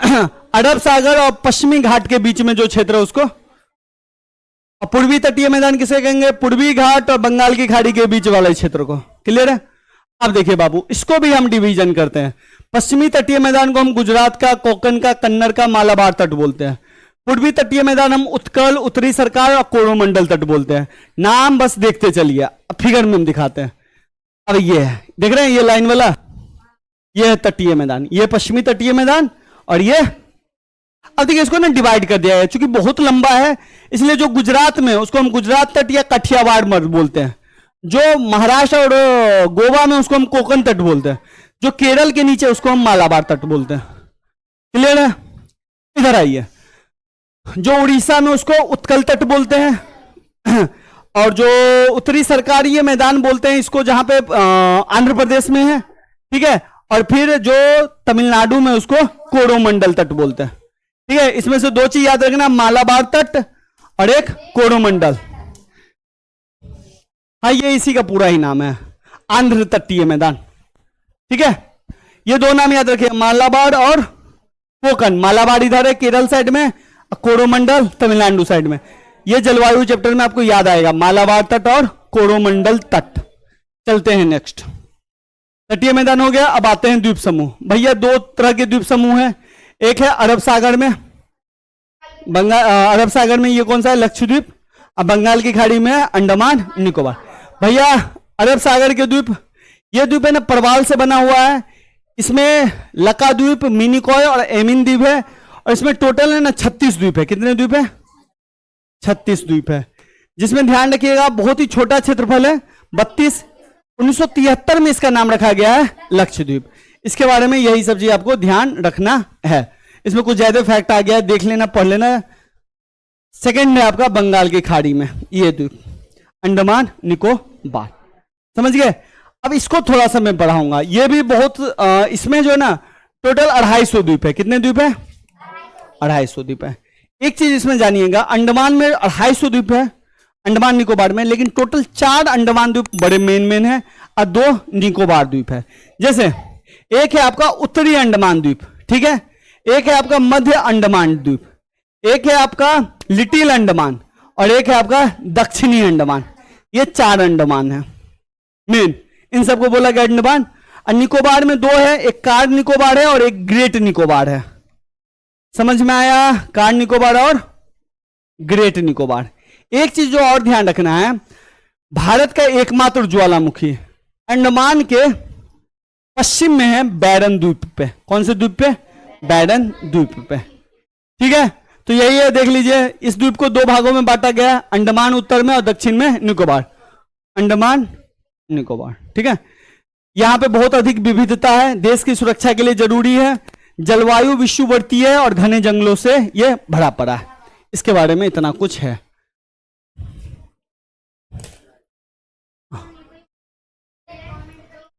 अरब सागर और पश्चिमी घाट के बीच में जो क्षेत्र है उसको। और पूर्वी तटीय मैदान किसे कहेंगे? पूर्वी घाट और बंगाल की खाड़ी के बीच वाले क्षेत्र को। क्लियर है? अब देखिए बाबू, इसको भी हम डिवीजन करते हैं। पश्चिमी तटीय मैदान को हम गुजरात का, कोकण का, कन्नड़ का, मालाबार तट बोलते हैं। पूर्वी तटीय मैदान हम उत्कल, उत्तरी सरकार और कोरोमंडल तट बोलते हैं। नाम बस देखते चलिए, अब फिगर में हम दिखाते हैं। अब ये है, देख रहे हैं ये लाइन वाला, ये है तटीय मैदान, ये पश्चिमी तटीय मैदान, और ये, अब देखिए इसको ना डिवाइड कर दिया है, क्योंकि बहुत लंबा है इसलिए जो गुजरात में उसको हम गुजरात तट या कठियावाड़ मर्द बोलते हैं, जो महाराष्ट्र और गोवा में उसको हम कोकण तट बोलते हैं, जो केरल के नीचे उसको हम मालाबार तट बोलते हैं। क्लियर है? इधर आइए, जो उड़ीसा में उसको उत्कल तट बोलते हैं, और जो उत्तरी सरकारी मैदान बोलते हैं इसको, जहां पे आंध्र प्रदेश में है, ठीक है, और फिर जो तमिलनाडु में उसको कोरोमंडल तट बोलते हैं। ठीक है, इसमें से दो चीज याद रखना, मालाबार तट और एक कोरोमंडल। हाँ, ये इसी का पूरा ही नाम है, आंध्र तटीय मैदान। ठीक है, ये दो नाम याद रखिए, मालाबार और कोकण। मालाबार इधर है केरल साइड में, कोरोमंडल तमिलनाडु साइड में। ये जलवायु चैप्टर में आपको याद आएगा, मालाबार तट और कोरोमंडल तट। चलते हैं नेक्स्ट, तटीय मैदान हो गया। अब आते हैं द्वीप समूह। भैया दो तरह के द्वीप समूह हैं, एक है अरब सागर में, अरब सागर में ये कौन सा है, लक्षद्वीप, और बंगाल की खाड़ी में अंडमान निकोबार। भैया अरब सागर के द्वीप, ये द्वीप है ना प्रवाल से बना हुआ है, इसमें लका द्वीप, मिनिकॉय और एमिन द्वीप है, और इसमें टोटल है ना 36 द्वीप है। कितने द्वीप है? 36 द्वीप है, जिसमें ध्यान रखिएगा बहुत ही छोटा क्षेत्रफल है, 32। 1973 में इसका नाम रखा गया है लक्षद्वीप। इसके बारे में यही सब चीज आपको ध्यान रखना है। इसमें कुछ ज्यादा फैक्ट आ गया है, देख लेना, पढ़ लेना। सेकंड है आपका बंगाल की खाड़ी में ये द्वीप, अंडमान निकोबार। समझ गए? अब इसको थोड़ा सा मैं बढ़ाऊंगा, ये भी बहुत इसमें जो है ना टोटल 250 द्वीप है। कितने द्वीप है? 250 द्वीप है। एक चीज इसमें जानिएगा, अंडमान में 250 द्वीप है, अंडमान निकोबार में, लेकिन टोटल 4 अंडमान द्वीप बड़े मेन है और 2 निकोबार द्वीप है। जैसे एक है आपका उत्तरी अंडमान द्वीप, ठीक है, एक है आपका मध्य अंडमान द्वीप, एक है आपका लिटिल अंडमान, और एक है आपका दक्षिणी अंडमान। ये 4 अंडमान है मेन, इन सबको बोला गया अंडमान। और निकोबार में 2 है, एक कार निकोबार है और एक ग्रेट निकोबार है। समझ में आया? कार निकोबार और ग्रेट निकोबार। एक चीज जो और ध्यान रखना है, भारत का एकमात्र ज्वालामुखी अंडमान के पश्चिम में है, बैरन द्वीप पे। कौन से द्वीप पे? बैरन द्वीप पे। ठीक है, तो यही है, देख लीजिए। इस द्वीप को 2 भागों में बांटा गया, अंडमान उत्तर में और दक्षिण में निकोबार, अंडमान निकोबार। ठीक है, यहां पे बहुत अधिक विविधता है, देश की सुरक्षा के लिए जरूरी है, जलवायु विषुवर्तीय है और घने जंगलों से यह भरा पड़ा है। इसके बारे में इतना कुछ है।